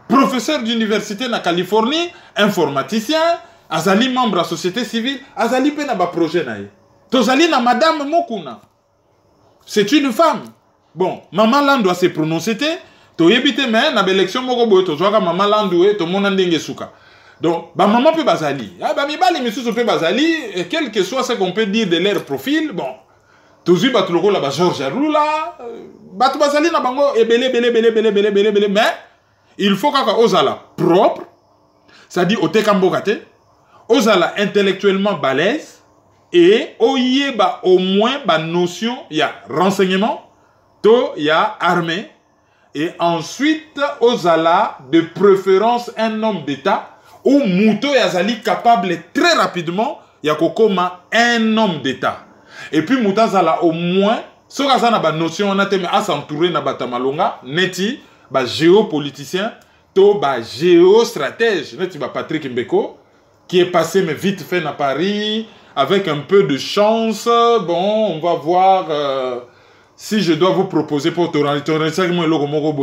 professeur d'université na Californie, informaticien, Azali membre de la société civile, Azali pe na ba projet na ye. Tozali na Madame Mokuna. C'est une femme. Bon, Maman Land doit se prononcer. To yebite mais na élection moko boye to joaka Maman Land ou to mona ndenge suka. Donc, ba maman peut bazali. Ah ba mi bali misusu peut bazali, et quel que soit ce qu'on peut dire de leur profil, bon. Tozu ba tuloko la ba George Arula, ba to bazali na bango belé, mais il faut kaka ozala propre. Ça dit otekamboka te, ozala intellectuellement balèze et oyeba au moins ba notion ya renseignement. Il y a armée et ensuite ozala de préférence un homme d'État ou Mouto Yazali capable très rapidement ya kokoma un homme d'État et puis Mouta zala au moins ce que na ba notion on a teme à s'entourer na batamalonga neti ba géopoliticien to ba géostratège neti ba Patrick Mbeko qui est passé mais vite fait à Paris avec un peu de chance. Bon, on va voir si je dois vous proposer pour te rendre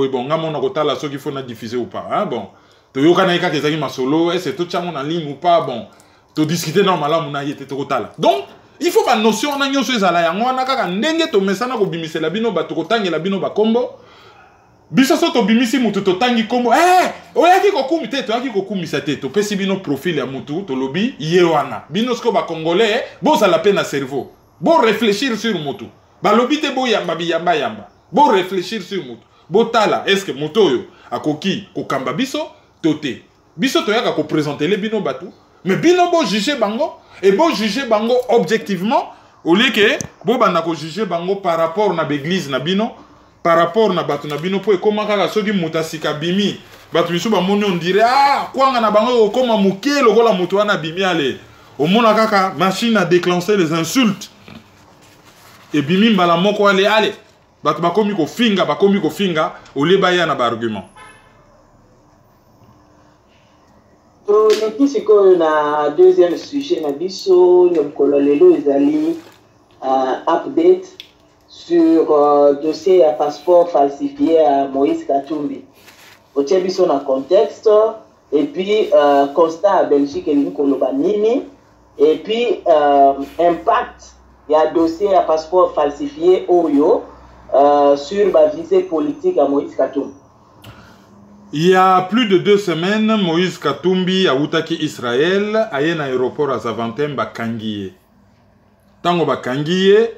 bon, la qu'il faut diffuser ou pas. Hein? Bon, c'est tout ça en ligne ou pas. Bon, tu discuter normalement, donc, il faut pas notion on a une chose à la yango on a kaka ndenge to mesana ko bimisa la bino ba to kotangi la bino ba kombo biso so to bimisi mutu to tangi kombo oyaki ko kumite to yaki ko kumisa te to pesi bino profil ya mutu to lobi yewana bino sko ba congolais bo ça la peine à cerveau bon réfléchir sur mutu ba lobi te bo yamba yamba bon réfléchir sur mutu bo tala est-ce que mutu yo akoki ko kamba biso tote biso to yaka ko présenter les bino batu mais bino bo juger bango et bon juger bango objectivement au lieu que bon banda ko juger bango par rapport na l'église na bino par rapport na batu na bino po comment kaka soki mutasika bimi batu biso ba moni on dirait ah kwanga na bango koma muke lokola mutu wana bimi ale au mona kaka machine à déclencher les insultes et bimi mbala moko ale batu bakomi ko finga au lieu baya na ba argument. Neti sikoyo na deuxième sujet na biso nyokolo lelo ezali update sur dossier à passeport falsifié à Moïse Katumbi. Otie biso na contexte et puis constat à Belgique et Nkoloba nini et puis impact il y a dossier à passeport falsifié oyo sur la visée politique à Moïse Katumbi. Il y a plus de 2 semaines, Moïse Katumbi a outaki Israël, a un aéroport à Zaventem, Bakangiye. Tango Bakangiye,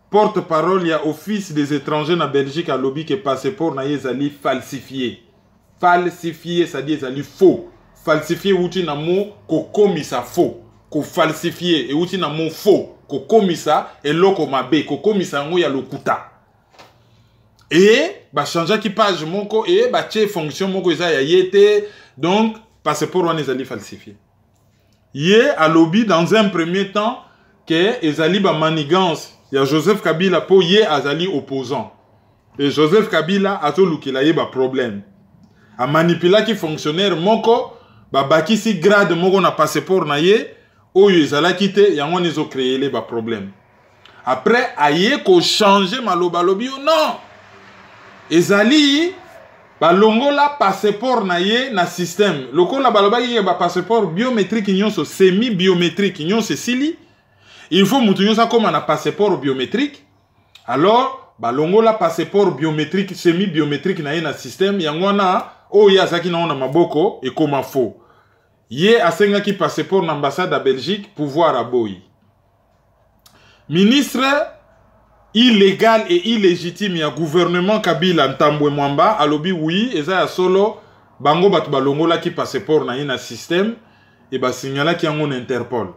porte-parole, il y a office des étrangers en Belgique à lobby que passeport na yezali falsifié. Falsifié, ça dit yezali faux. Falsifié, outi na mot, ko komisa faux. Ko falsifié, et outi na mot faux. Ko komisa, et loko mabe, ko komisa ngo ya lokuta. Et bah changer qui page moko et bah tché fonction moko isa ya yete donc passeport on ezali falsifié. Yé à lobby dans un premier temps que ezali ba manigance ya Joseph Kabila po yé azali opposant. Et Joseph Kabila a to lukila yé ba problème. A manipula qui fonctionnaire moko ba bakisi grade moko na passeport na yé oyo ezala kité yango nezo créer les ba problème. Après ayé ko changer maloba lobby non. Ezali balongola passeport na ye na système lokola baloba ye ba passeport biométrique nyonso semi biométrique nyonso sili il faut mutu nyonso comme na passeport biométrique alors balongola passeport biométrique semi biométrique na ye na système yango na oyo azaki na maboko ekoma faux. Ye asengaki passeport na ambassade à Belgique pouvoir aboyi. Ministre illégal et illégitime ya gouvernement Kabila Ntambwe Mwamba alobi oui eza ya solo bango batu balongola ki passeport na ina système et ba signala ki yango na Interpol.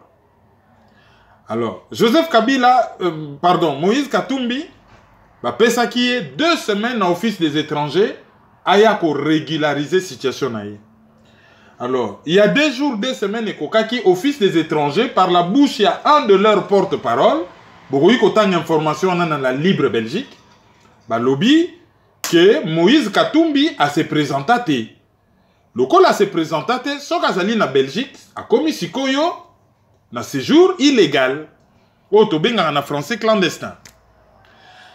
Alors Joseph Kabila Moïse Katumbi ba pesa ki 2 semaines na office des étrangers aya ko régulariser situation na ye. Alors, il y a 2 jours, 2 semaines, et kokaki office des étrangers, par la bouche, il y a un de leurs porte-parole, beaucoup de information dans la Libre Belgique, bah lobby que Moïse Katumbi a se présenté. Le col a se présenté, so kazali na Belgique, a commis sikoyo, na séjour illégal, au tobenga na français clandestin.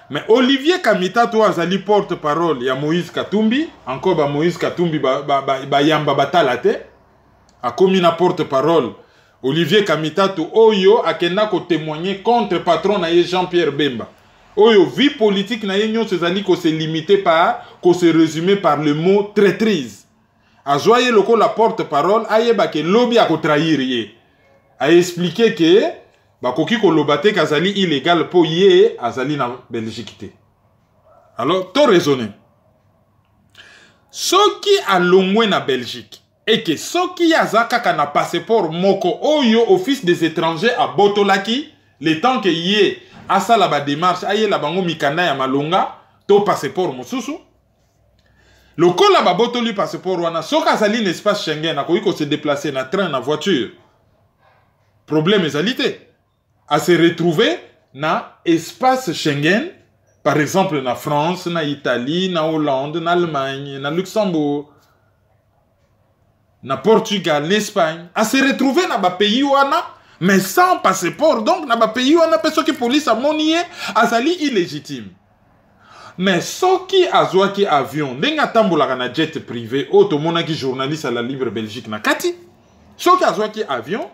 Mais Olivier Kamita, toi, azali porte-parole, il y a Moïse Katumbi, encore ba Moïse Katumbi, ba yamba batalate, a commis na porte-parole, Olivier Kamita, to oyo, a kenda ko témoigner contre patron na Jean-Pierre Bemba. Oyo, vie politique na nyon se zali ko se limité par, ko se résumé par le mot traîtrise. A joye loko la porte-parole, a yeba ke lobby a ko trahir ye. A expliqué que, bakoki kolobate kazali illégal po ye azali na Belgique. Alors, to raisonner. Soki alongwe na Belgique et que soki azaka kana passeport moko oyo office des étrangers à Botolaki le temps que ye asala ba démarche aye la bango mikanda ya malonga to passeport mosusu. Le kola ba botoli passeport wana soka azali l'espace Schengen akoki ko se déplacer na train na voiture. Problème ezalité. À se retrouver na espace Schengen, par exemple na France, na Italie, na Hollande, na Allemagne, na Luxembourg, na Portugal, l'Espagne, à se retrouver na ba pays wana, mais sans passeport, donc na ba pays wana personne qui police a monier, azali illégitime. Mais ce qui a qui avion, denga tambola na jet privé, automona qui journaliste à la Libre Belgique na kati, ce qui a qui avion.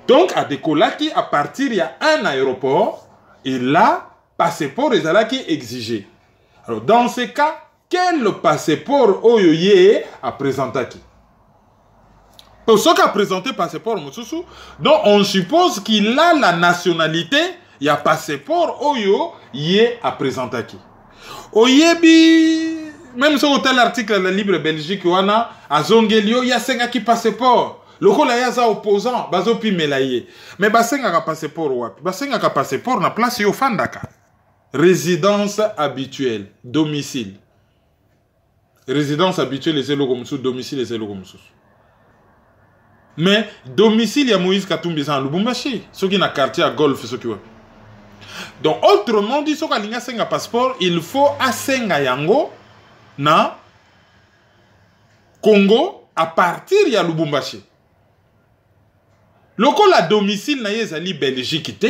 Donc, à décollaki, à partir, il y a un aéroport, et là, passeport est là qui est exigé. Alors, dans ce cas, quel passeport oyoye a présenté qui? Pour ceux qui a présenté passeport, donc on suppose qu'il a la nationalité, il y a passeport oyo yé a présenté qui? Oyebi, même sur tel article de la Libre Belgique, à Zongelio, il y a 5 qui passeport. Le col a opposant, bazo pi melaye. Mais basenga ka passeport wapi? Basenga ka passeport na place yo fandaka. Résidence habituelle, domicile. Résidence habituelle les elogomsou, domicile les elogomsou. Mais domicile ya Moïse Katumbi en Lubumbashi, ceux qui na quartier à Golf ceux qui wapi. Donc autrement dit, ceux qui linga senga passeport, il faut asenga yango na Congo à partir ya Lubumbashi. Loko la domicile na yezali Belgique te,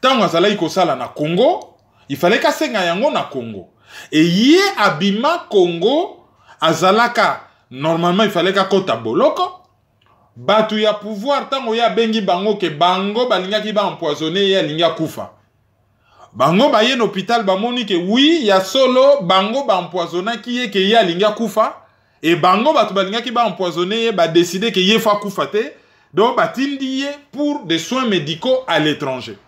tango azala ikosala na Congo, il fallait kasenga yango na Congo. Et ye abima Congo, azalaka, normalement il fallait kota boloko, batu ya pouvoir, tango ya bengi bango ke bango balinga ki ba empoisonné ya linga kufa. Bango ba yen hôpital ba moni ke oui, ya solo bango ba empoisonna ki ye ke ya linga kufa, et bango batu balinga ki ba empoisonné ba décider ke ye fa kufa te. Donc, batindi pour des soins médicaux à l'étranger.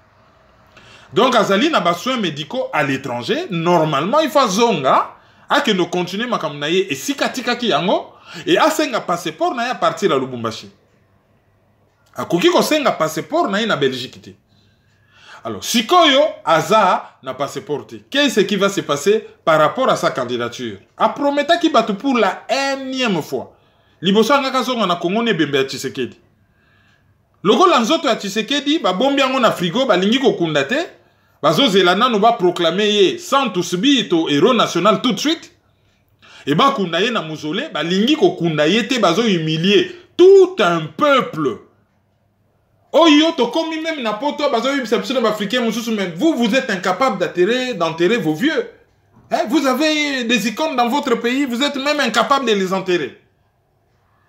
Donc, azali na ba soins médicaux à l'étranger, normalement, il faut zonga, a que nous continuons makamnaye et sikatika ki yango, et a senga passeport na ya partir à Lubumbashi. A koki ko senga passeport na na Belgique te. Alors, sikoyo, aza na passeport te. Qu'est-ce qui va se passer par rapport à sa candidature? A prometa ki batu pour la énième fois. Liboso ngaka zonga na Congo ne bembe ya Tshisekedi. Logo lanzoto ya Tshisekedi, ba bombi yango na frigo, ba lingi ko kundate, ba zo zelana no ba proclamer ye Santos Bito héros national tout de suite. Et ba kundaye na mausolée, ba lingi ko kundaye te, ba zo humilier tout un peuple. Oyo to komi même na poto, ba zo yibisapsuna ba africain mususu, mais vous êtes incapable d'enterrer vos vieux. Hein? Vous avez des icônes dans votre pays, vous êtes même incapable de les enterrer.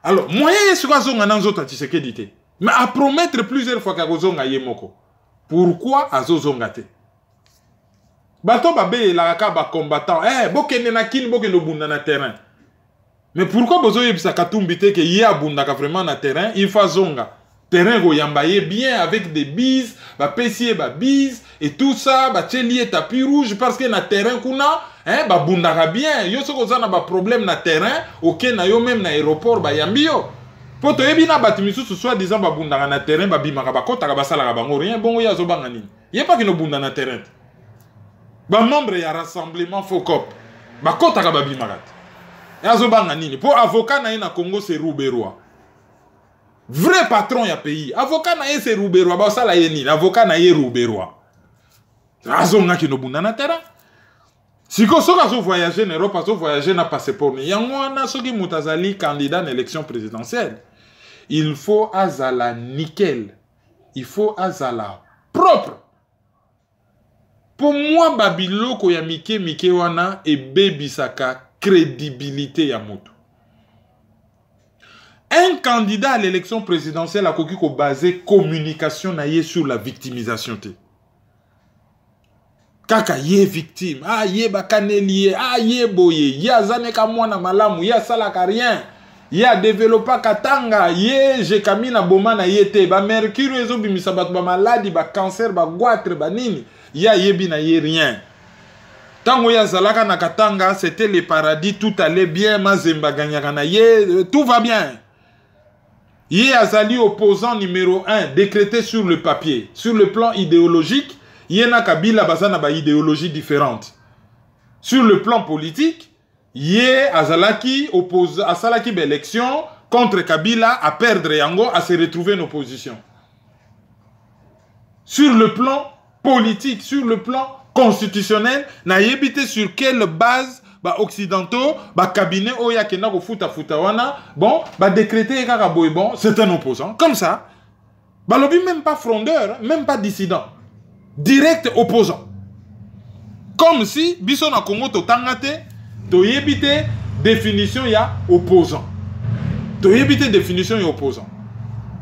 Alors, moyen yesu ka zonga na nzoto ya Tshisekedi te. Mais à promettre plusieurs fois qu'Azonga Yemoko. Pourquoi Azozonga te? Bato babe la ka ba combattant. Eh, bokene na kin bokene bunda na terrain. Mais pourquoi vous avez dit que y a vraiment na terrain, il faut zonga. Terrain go yambaye bien avec des bises, ba pesier ba bise et tout ça, ba tchelier tapis rouge parce que na terrain kuna, hein, ba bundaka bien. Yo soko za na ba problème na terrain, OK na yo même na aéroport ba yambio. Poto yebi na batimisu soit disant ba bundaka na terrain ba bimaka ba kota ba sala ba ngo rien bongo ya zo banga nini. Yé pas que no bunda na terrain. Ba membre ya rassemblement Focop. Ba kota ba bimaka. Ya zo banga nini. Pour avocat na Congo c'est Rouberois. Vrai patron ya pays. Avocat na ye c'est Rouberois. Ba sala ye nini. Avocat na ye Rouberois. Azonga ki no bunda na terrain. Si vous voyagez en Europe, vous voyagez na passeport. Yangwana soki mutazali candidat à l'élection présidentielle. Il faut azala nickel. Il faut azala propre. Pour moi, babiloko ya mike wana et bebisaka crédibilité ya moto. Un candidat à l'élection présidentielle a koki ko basé communication na ye sur la victimisation te. Kaka ye victime, ah ye bakanelier, ah ye boye, ya zaneka mwana malamu, ya salaka rien, ya développa katanga, ye jekamina boma na yete, ba mercure ezo bimisa bato ba maladie, ba cancer, ba goitre, ba nini, ya yebi na ye rien. Tango ya zalaka na katanga, c'était le paradis, tout allait bien, mazemba ganyaka na ye, tout va bien. Ye azali opposant numéro 1, décrété sur le papier, sur le plan idéologique. Yena Kabila bazana ba idéologie différente. Sur le plan politique, Yé Azalaki oppose à Salaki élection contre Kabila à perdre Yango à se retrouver en opposition. Sur le plan politique, sur le plan constitutionnel, na yebité sur quelle base ba occidentaux, ba cabinet oya kena ko futa wana, bon, ba décréter kaka boy bon, c'est un opposant. Comme ça, ba lobi même pas frondeur, même pas dissident. Direct opposant. Comme si, biso na Congo to tangate, to yebite définition ya opposant. To yebite définition ya opposant.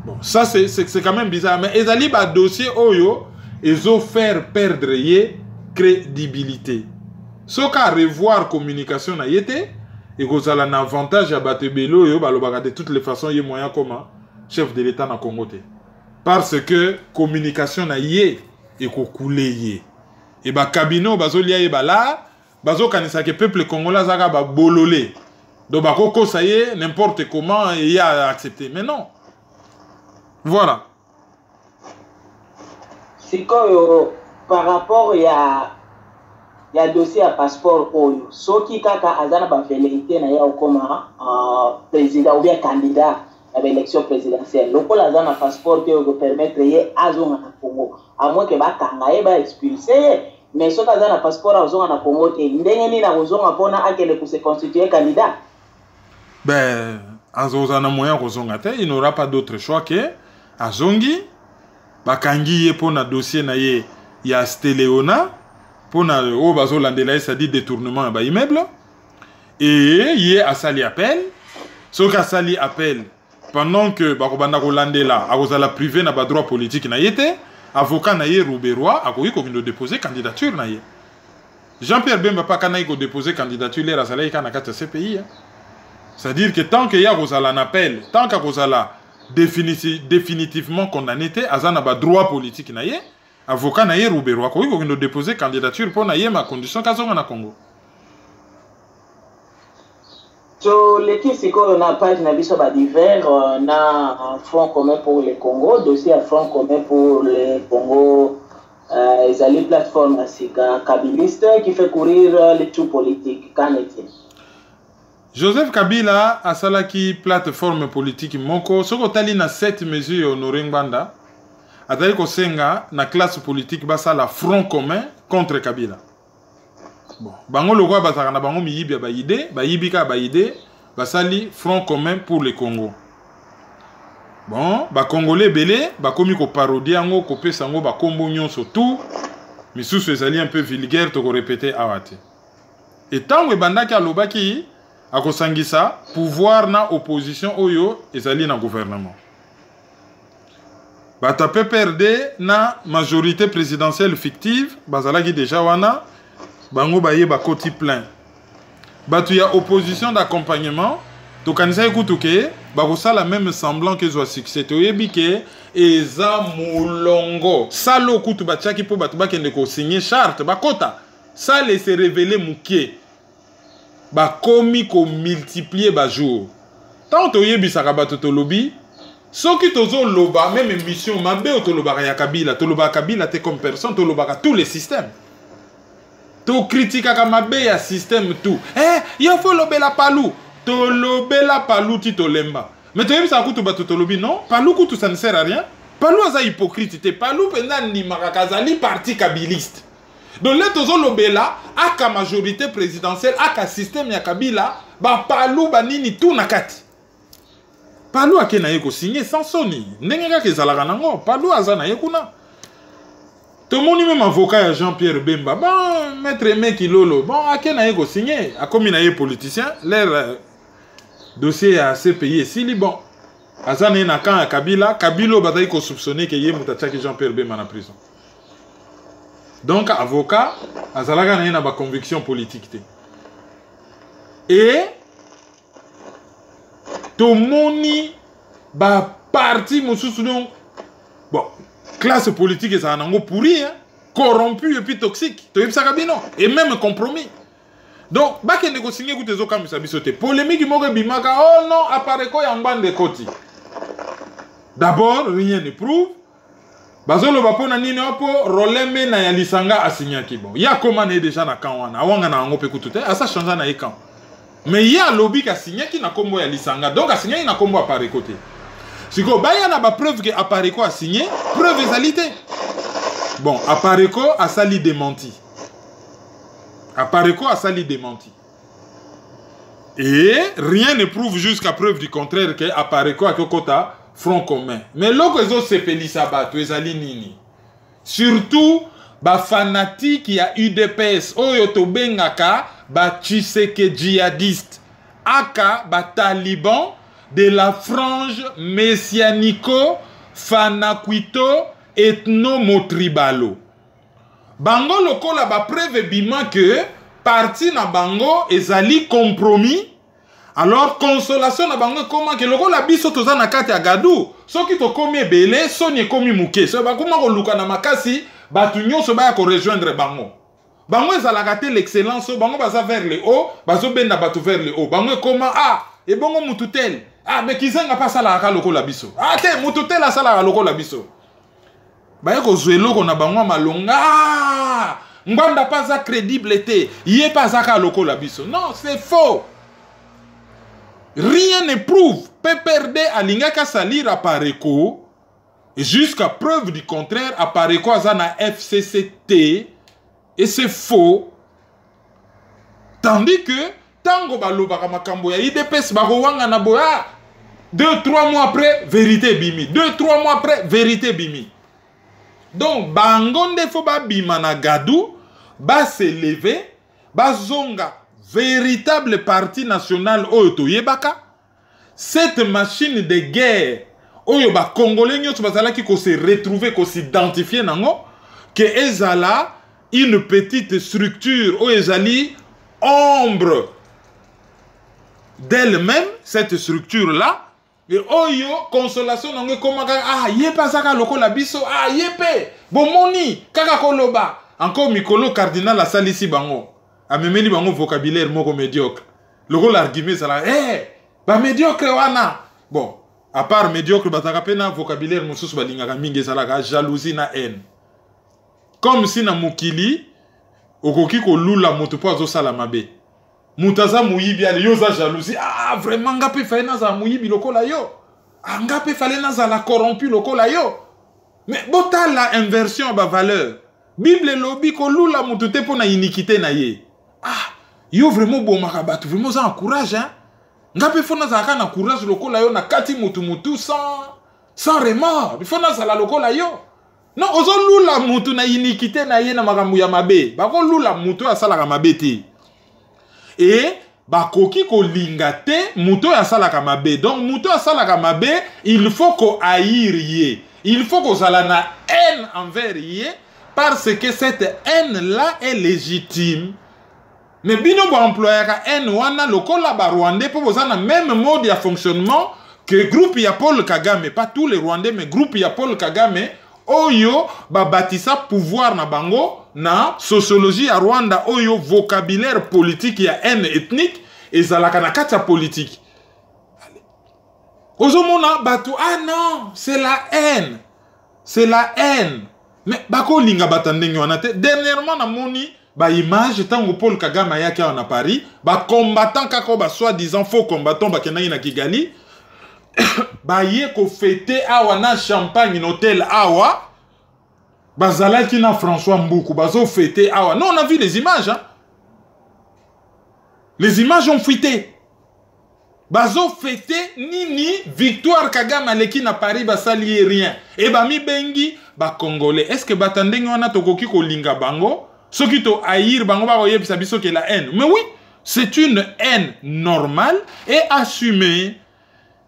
Bon, ça c'est quand même bizarre. Mais ezali ba dossier oyo, ezo faire perdre ye crédibilité. Soka revoir communication na yete, et kozala na avantage ya batebelo yo, balobaka de toutes les façons ye moyen comment chef de l'État na Congo te. Parce que communication na ye, et ko kouleye et ba cabinet bazo lia e bala bazo kanisa ke peuple congolais zaka ba bololé donc ba koko ça y est n'importe comment il y a accepté mais non voilà c'est quoi par rapport ya dossier à passeport oyo soki kaka azana ba velité na ya okoma président ou bien candidat à l'élection présidentielle. Le coup, la passeport qui va permettre de azonga na Congo. À moins que ba kangaye ba expulser, mais ce cas na passeport azonga na Congo, ndenge ni na ozonga pona akele pour se constituer candidat. Ben, azonga na moyen kozonga te, il n'aura pas d'autre choix que azongi ba kangi ye pona dossier na ye ya Stéléona pona o bazo landela ça dit détournement ba immeuble et yé a sali appel. Ce qu'a sali appel pendant que bakobanda kolande là akozala privé na ba droit politique na yete avocat na ye Rouberois akoki ko déposer candidature na ye Jean-Pierre Bemba pa kana ko déposer candidature les razala kana kata CPI c'est-à-dire que tant que ya kozala un appel tant que kozala définitivement condamné te azana ba droit politique na ye avocat na ye Rouberois akoki ko déposer candidature pour na ye ma condition kazonga na Congo. So, l'équipe, c'est qu'on a pas une avis sur divers, on a un front commun pour le Congo, dossier à front commun pour le Congo, ils ont une plateforme kabiliste qui fait courir les tout politiques. Qu'en est-il? Joseph Kabila a salaki plateforme politique moko, ce qu'on a na 7 mesures honoré Ngbanda, a tali ko senga na classe politique basa la front commun contre Kabila. Bon, bango lokwa basaka na bango miyibi ba idée, ba yibika ba idée, basali front commun pour le Congo. Bon, ba congolais belé, ba komi ko parodier ngo ko pesa ngo ba kombo nyonso tout, misusu ezali un peu vulgaire to ko répéter awate. Et tango ebandaki alobaki akosangisa pouvoir na opposition oyo ezali na gouvernement. Bata pe perdre na majorité présidentielle fictive, bazalaki déjà wana bango baye bakoti plein. Batu ya opposition d'accompagnement, tokanisa ekutu ke bakosala même semblant que ezwa succès toyebi ke eza mulongo salo kutu batiaki mpo bato bakende kosigner charte bakota sale se révélé mukie bakomi komultiplie bajour tant toyebisaka bato tolobi soki tozoloba même émission mabe o tolobaka ya Kabila tolobaka Kabila te comme personne tolobaka tous les systèmes to kritikaka mabe ya système tout yo faut lobela palu tolobela palu ti tolemba mais toyebisaka kutu bato tolobi non palu kutu ça ne sert à rien palu aza hypocrite te palu mpenza ndimaka kazali parti kabiliste donc là tozolobela aka majorité présidentielle aka système ya Kabila ba palu banini tout na kati palu ake na ye kosigner sans soni ndenge kaka ezalaka nango palu aza na ye kuna tomoni même avocat ya Jean-Pierre Bemba bon maître Aimé Kilolo bon ake na ye kosigner akomi na ye politicien leur dossier ya CPI esili bon aza na ye na camp ya Kabila Kabila bazali kosoupçonner ke ye moto atiaki Jean-Pierre Bemba na prison donc avocat azalaka na ye na baconviction politique te et tomoni ba parti mosusu donc bon classe politique ezala nango pourri hein corrompu et puis toxique toyebisaka bino et même compromis donc bakende kosigner kutu ezokamwisa biso te polémique moko ebimaka oh non apareko ya ngbande ekoti d'abord rien ne prouve bazoloba mpona nini opo roleme na ya lisanga asignaki bon ya koma na ye déjà na camp wana awanga na yango mpe kutu te asa change na ye camp mais ye alobi kasignaki na kombo ya lisanga donc asignaki na kombo apareko te siko baya na bapreuve ke apareko asigné preuve ezali te bon apareko asali démenti apareko asali démenti et rien ne prouve jusqu'à preuve du contraire que apareko akokota front commun mais loko ezosepelisa bato ezali nini surtout bafanatique ya UDPS oyo tobengaka batshiseke djihadiste aka bataliban de la frange messianico fanakwito ethnomotribalo bango lokola bapreuve bima que parti na bango ezali compromis alors consolation na bango comment que lokola biso toza na kati ya gadu soki tokomi ebele soni ekomi muke so bakoma koluka na makasi bato nyonso baya korejoindre bango bango ezalaka te l'excellence bango baza vers le haut bazobenda bato vers le haut bango ekoma ebongo mutu tel mais kizanga pa asalaka lokola biso te mutu tel asalaka lokola biso baya kozwa eloko na bango malonga ngbanda pa aza crédible te ye pa azaka lokola biso non c'est faux. Rien ne prouve PPRD alingaka salir apareko et jusqu'à preuve du contraire apareko azana FCCT et c'est faux tandis que tango balobaka makambo ya IDPS bakowanga na boya 2-3 mois après vérité bimi 2-3 mois après vérité bimi donc bango nde fo babima na gadu ba se lever bazonga véritable parti national oyo toyebaka cette machine de guerre oyo ba congolais nyonso bazalaki ko se retrouver ko s'identifier nango que ezala une petite structure oyo ezali ombre d'elle-même cette structure là et oyo consolation nango komaka yepa saka lokola biso yepe bomoni kaka koloba encore mikolo cardinal asalisi bango amemeli bango vocabulaire moko médiocre lokola argument sala ba médiocre wana bon à part médiocre bataka pena vocabulaire mosusu balingaka mingi ezalaka jalousie na haine comme si na mukili okoki kolula moto po azosala mabe mutaza muyibi ali yo za jalousie vraiment ngape fale na za muyibi lokola yo ngape fale na za la corrompu lokola yo mais botala inversion ba valeur bible lobi kolula moto te po na iniquité na ye yo vraiment bon marabat vraiment ça encourage hein ngape fona za kana courage lokola yo na kati mutu sans remords il faut na za la lokola yo non ozo lula mutu na iniquité na ye na makambu ya mabe bako lula mutu asala ka mabe te et bakoki ko linga te mutu asala ka mabe donc mutu asala ka mabe il faut ko haïr ye il faut ko sala na haine envers ye parce que cette haine là est légitime Mais bino ba employer ka haine wana lokola ba Rwandais pour vous na même mode de fonctionnement que groupe ya Paul Kagame, pas tous les Rwandais mais groupe ya Paul Kagame oyo ba batisa pouvoir na bango na sociologie à Rwanda oyo vocabulaire politique ya haine ethnique ezalaka na kati ya politique. Ozomona batu ah non, c'est la haine. C'est la haine. Mais bako linga batandenge wana te. Dernièrement na moni ba image tango Paul Kagame ayaki na Paris, ba combattant kako ba soi-disant faux combattant ba kenaki na Kigali. Ba ye ko fêter awa na champagne in hôtel awa. Bazalaki na François Mboukou bazo fêter awa. Non, on a vu les images hein. Les images ont fuité. Bazo fêté nini victoire Kagame aleki na Paris basali rien. Et ba mi bengi ba congolais. Est-ce que batandenge wana tokoki ko linga bango? Soki to haïr bango ba koyebisa biso que la haine. Mais oui, c'est une haine normale et assumée.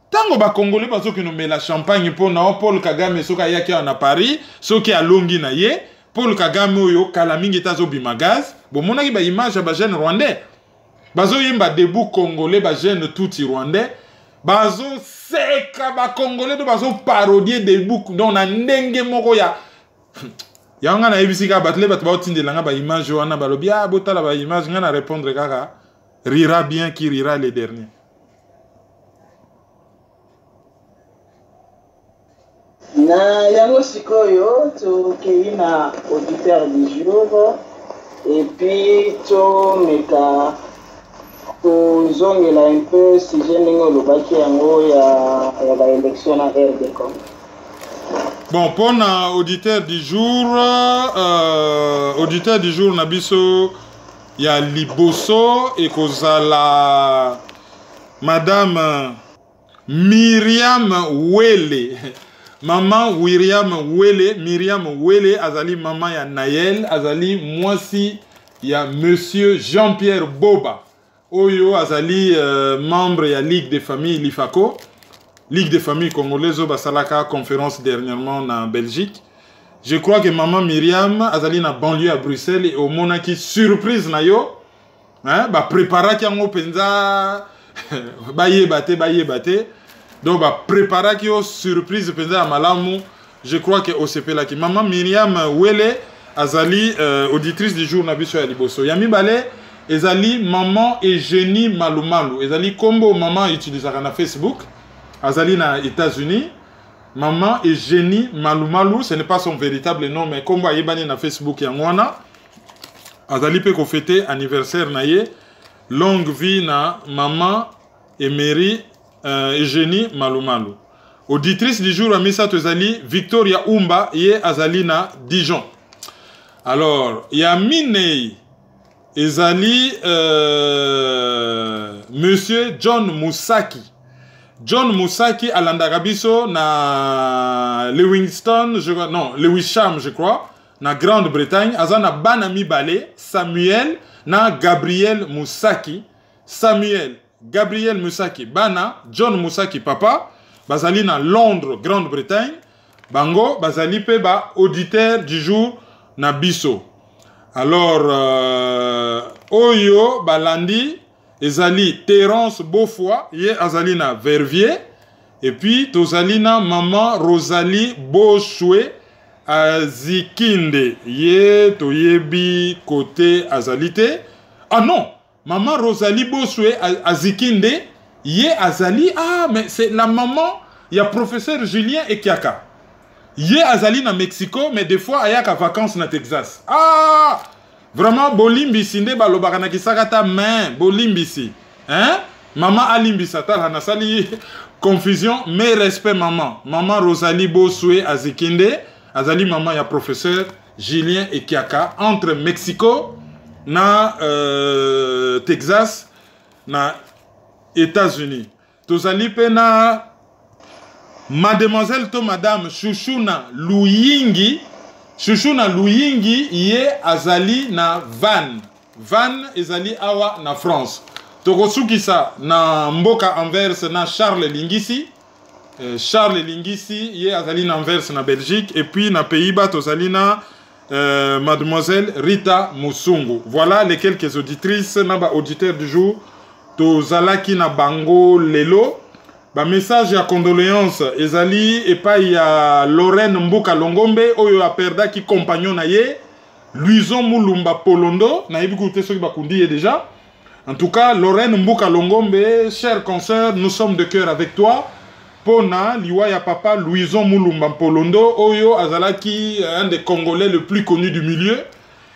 Tango ba congolais bazo ki nomé la champagne pour na Paul Kagame soka yaki na Paris, soki alongi na ye, Paul Kagame oyo kala mingi tazo bimagaz. Bon monaki ba image ba jeune rwandais. Bazo yemba debout congolais ba jeune tout rwandais. Bazo seka ba congolais do bazo parodier debout donc na ndenge moko ya nga na ebisika batle bat ba otindela nga ba image wana balobi ah botala ba image nga na répondre kaka rira bien qui rira les derniers. Na yango sikoyo tokei na auditeur du jour et puis to meka tozongela un peu sujet ndenge olobaki yango ya baélection na RDCOM. Bon, pour auditeur du jour na biso ya liboso et kozala madame Myriam Wele. Maman Miriam Wele azali maman ya Nayel, azali mwasi ya monsieur Jean-Pierre Boba. Oyo azali membre ya Ligue des familles Lifako. Ligue des familles congolaises au basalaka conférence dernièrement en Belgique. Je crois que maman Myriam azali na banlieue à Bruxelles et au monaki surprise na yo. Hein, ba prépara ki ngo penza baye bate. Donc ba prépara ki yo surprise penza malamu. Je crois que OCP la ki maman Myriam Wele azali auditrice du jour na biso ya liboso. Yami bale ezali maman Eugénie Malumalu. Ezali kombo maman utilisaka na Facebook. Azali na États-Unis. Maman Eugénie Malumalu, ce n'est pas son véritable nom, mais kombo ayebani na Facebook yangwana. Azali pe ko fêter anniversaire na ye. Longue vie na maman Emery Eugénie Malumalu. Auditrice du jour amisa tozali Victoria Umba ye azali na Dijon. Alors, Yaminei ezali monsieur John Musaki. John Musaki alandaka biso na Lewisham, je crois, na Grande-Bretagne. Azana bana mibale Samuel na Gabriel Musaki. Samuel, Gabriel Musaki, bana John Musaki papa. Bazali na Londres, Grande-Bretagne. Bango, bazali pe ba auditeur du jour na biso. Alors, Oyo Balandi, ezali Terence Beaufoy, ye azali na Verviers. Et puis, tozali na maman Rosalie Bochoué Azikinde, ye toyebi côté azalite. Ah non, maman Rosalie Bochoué Azikinde, ye azali, ah mais c'est la maman, il y a professeur Julien Ekiaka. Ye azali na Mexico, mais des fois ayaka vacances na Texas. Ah, vraiment bolimbisi nde balobaka na kisakata main bolimbisi. Hein? Maman alimbisa tala na sali confusion, mais respect maman. Maman Rosalie Bochoué Azikinde, azali maman ya professeur Julien Ekiaka entre Mexico na Texas na États-Unis. Tozali pe na Mademoiselle to Madame Chouchouna Luyingi. Chouchouna Luyingi ye azali na Van ezali awa na France. Tokosukisa na mboka Anvers na Charles Lingisi. Charles Lingisi ye azali na Anvers na Belgique. Et puis na Pays-Bas tozali na Mademoiselle Rita Musungu. Voilà les quelques auditrices, naba auditeurs du jour. Tozalaki na bango lelo. Ba message ya condoléances ezali et pas ya Lorraine Mbuka Longombe oyo a perda ki compagnon na ye Luison Mulumba Polondo na yebi koute soki bakundi ye déjà. En tout cas, Lorraine Mbuka Longombe, chère consoeur, nous sommes de cœur avec toi. Pona liwa ya papa Luison Mulumba Polondo oyo azalaki un des Congolais le plus connu du milieu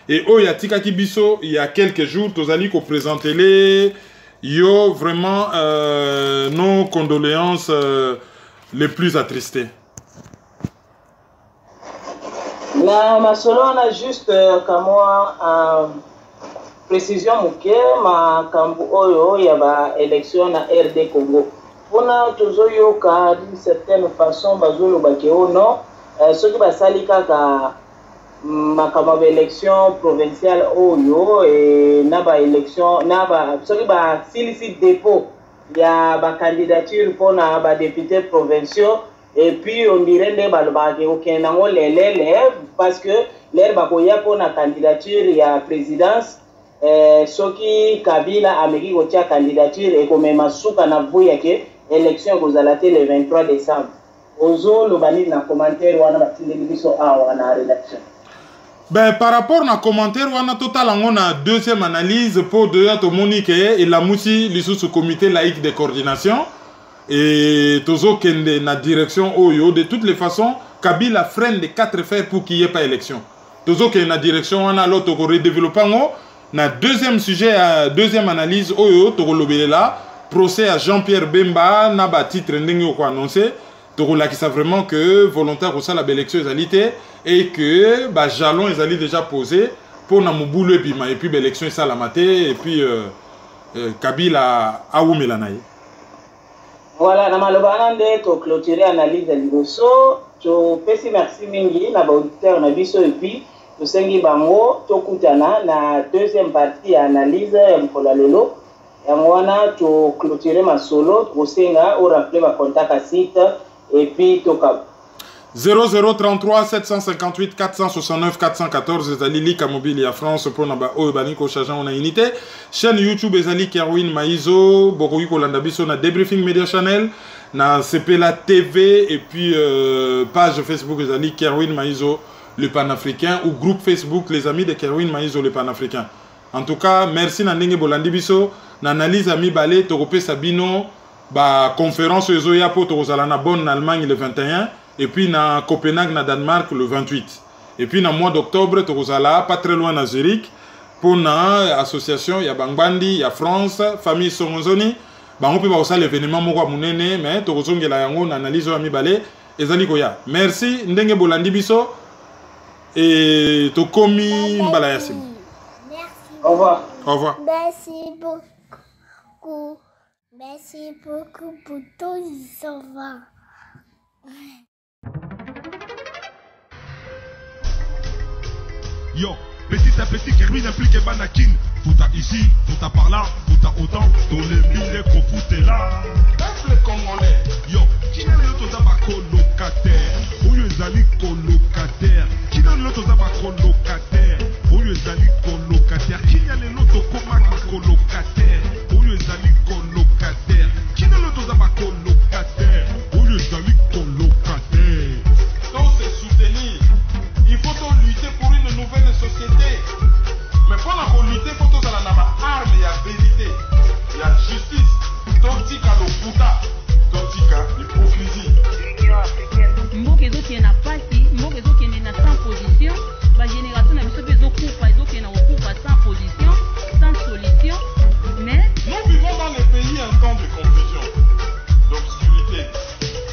et oyo atika kibiso il y a quelques jours tozali ko présenter les yo, vraiment, nos condoléances les plus attristées. Na masolo on a juste kama précision muke ma kambu oyo ya ba élection na RD Congo. Pona tozoyo ka d'une certaine façon bazolo bakeo non ceux qui ba salika ka makama élection provinciale oyo et naba élection naba soki ba silisi dépôt ya ba candidature pour na ba député provinciaux et puis on dirait ne ba ba ke okenango lelele parce que l'air ba koya pour na candidature ya présidence soki Kabila ameki kotia candidature et comme masuka na vuya ke élection kozalate le 23 décembre ozo lo bani na commentaire wana batindeli biso awa na rédaction. Ben, par rapport à commentaire, on a totalement une deuxième analyse pour de Monique et la moussi le comité laïque de coordination et tozo kende na direction oyo de toutes les façons Kabila freine les 4 fers pour qu'il n'y ait pas élection. Tozo kende na direction on a l'autre redéveloppement na deuxième sujet deuxième analyse oyo to là procès à Jean-Pierre Bemba na ba titre ndenge ko annoncé to la qui ça vraiment que volontaire au la élection égalité et que bah jalon ils allaient déjà posé pour na mobulu et puis l'élection ça la maté et puis Kabila a oumelanaye. Voilà na malobana nde to clôturer analyse ya liboso to pesi merci mingi na ba auditeur na biso et puis to sengi bango to kutana na deuxième partie ya analyse ya mpola lelo ya mwana to clôturer masolo to senga au rappeler ba contact à site et puis to 0033 758 469 414 ezali Lika Mobile ya France pour naba oyo baniko chargeant on a unité chaîne YouTube ezali Kerwin Maizo bokoki kolanda biso na Debriefing Media Channel na CPLA TV et puis page Facebook ezali Kerwin Maizo le panafricain ou groupe Facebook les amis de Kerwin Maizo le panafricain. En tout cas merci na ndenge bolandi biso na analyse ami balé torope sabino ba conférence ezoya po tozala na Bonn en Allemagne le 21 et puis na Copenhague na Danemark le 28 et puis na mois d'octobre tozala pas très loin na Zurich pour na association ya Bangbandi ya France famille Songonzoni bango pe ba osala événement moko munene mais tozongela yango na analyse ya mibale ezali koya. Merci ndenge bolandi biso et tokomi mbala yasim. Merci. Au revoir. Au revoir. Merci beaucoup. Merci beaucoup pour tout ce savoir. Yo, petit à petit, Kerwin implique Banakin. Tout à ici, tout à par là, tout à autant. Tous les milliers qu'on foutait là. Peuple congolais. Yo, qui n'a le tout à colocataire? Où les amis colocataires? Qui n'a le tout à colocataire? Où les amis colocataires? Qui n'a le tout à colocataire? Où les amis colocataires? Qui n'a le tout à colocataire? Où les amis colocataires? Donc c'est soutenir. Il faut donc lutter pour une nouvelle société. Mais pour la lutter, il faut que ça ait arme, il y a vérité, il y a justice. Tontika le Bouddha, Tontika l'hypocrisie. Mboka ezokende na pasi, mboka ezokende na sans position, ba génération na biso ezokufa, ezokende na kokufa sans position, sans solution. Mais nous vivons dans les pays un temps de confusion, d'obscurité,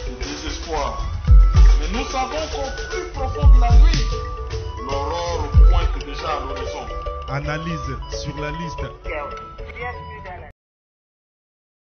de désespoir. Mais nous savons qu'au plus profond de la nuit, l'aurore pointe déjà à l'horizon. Analyse sur la liste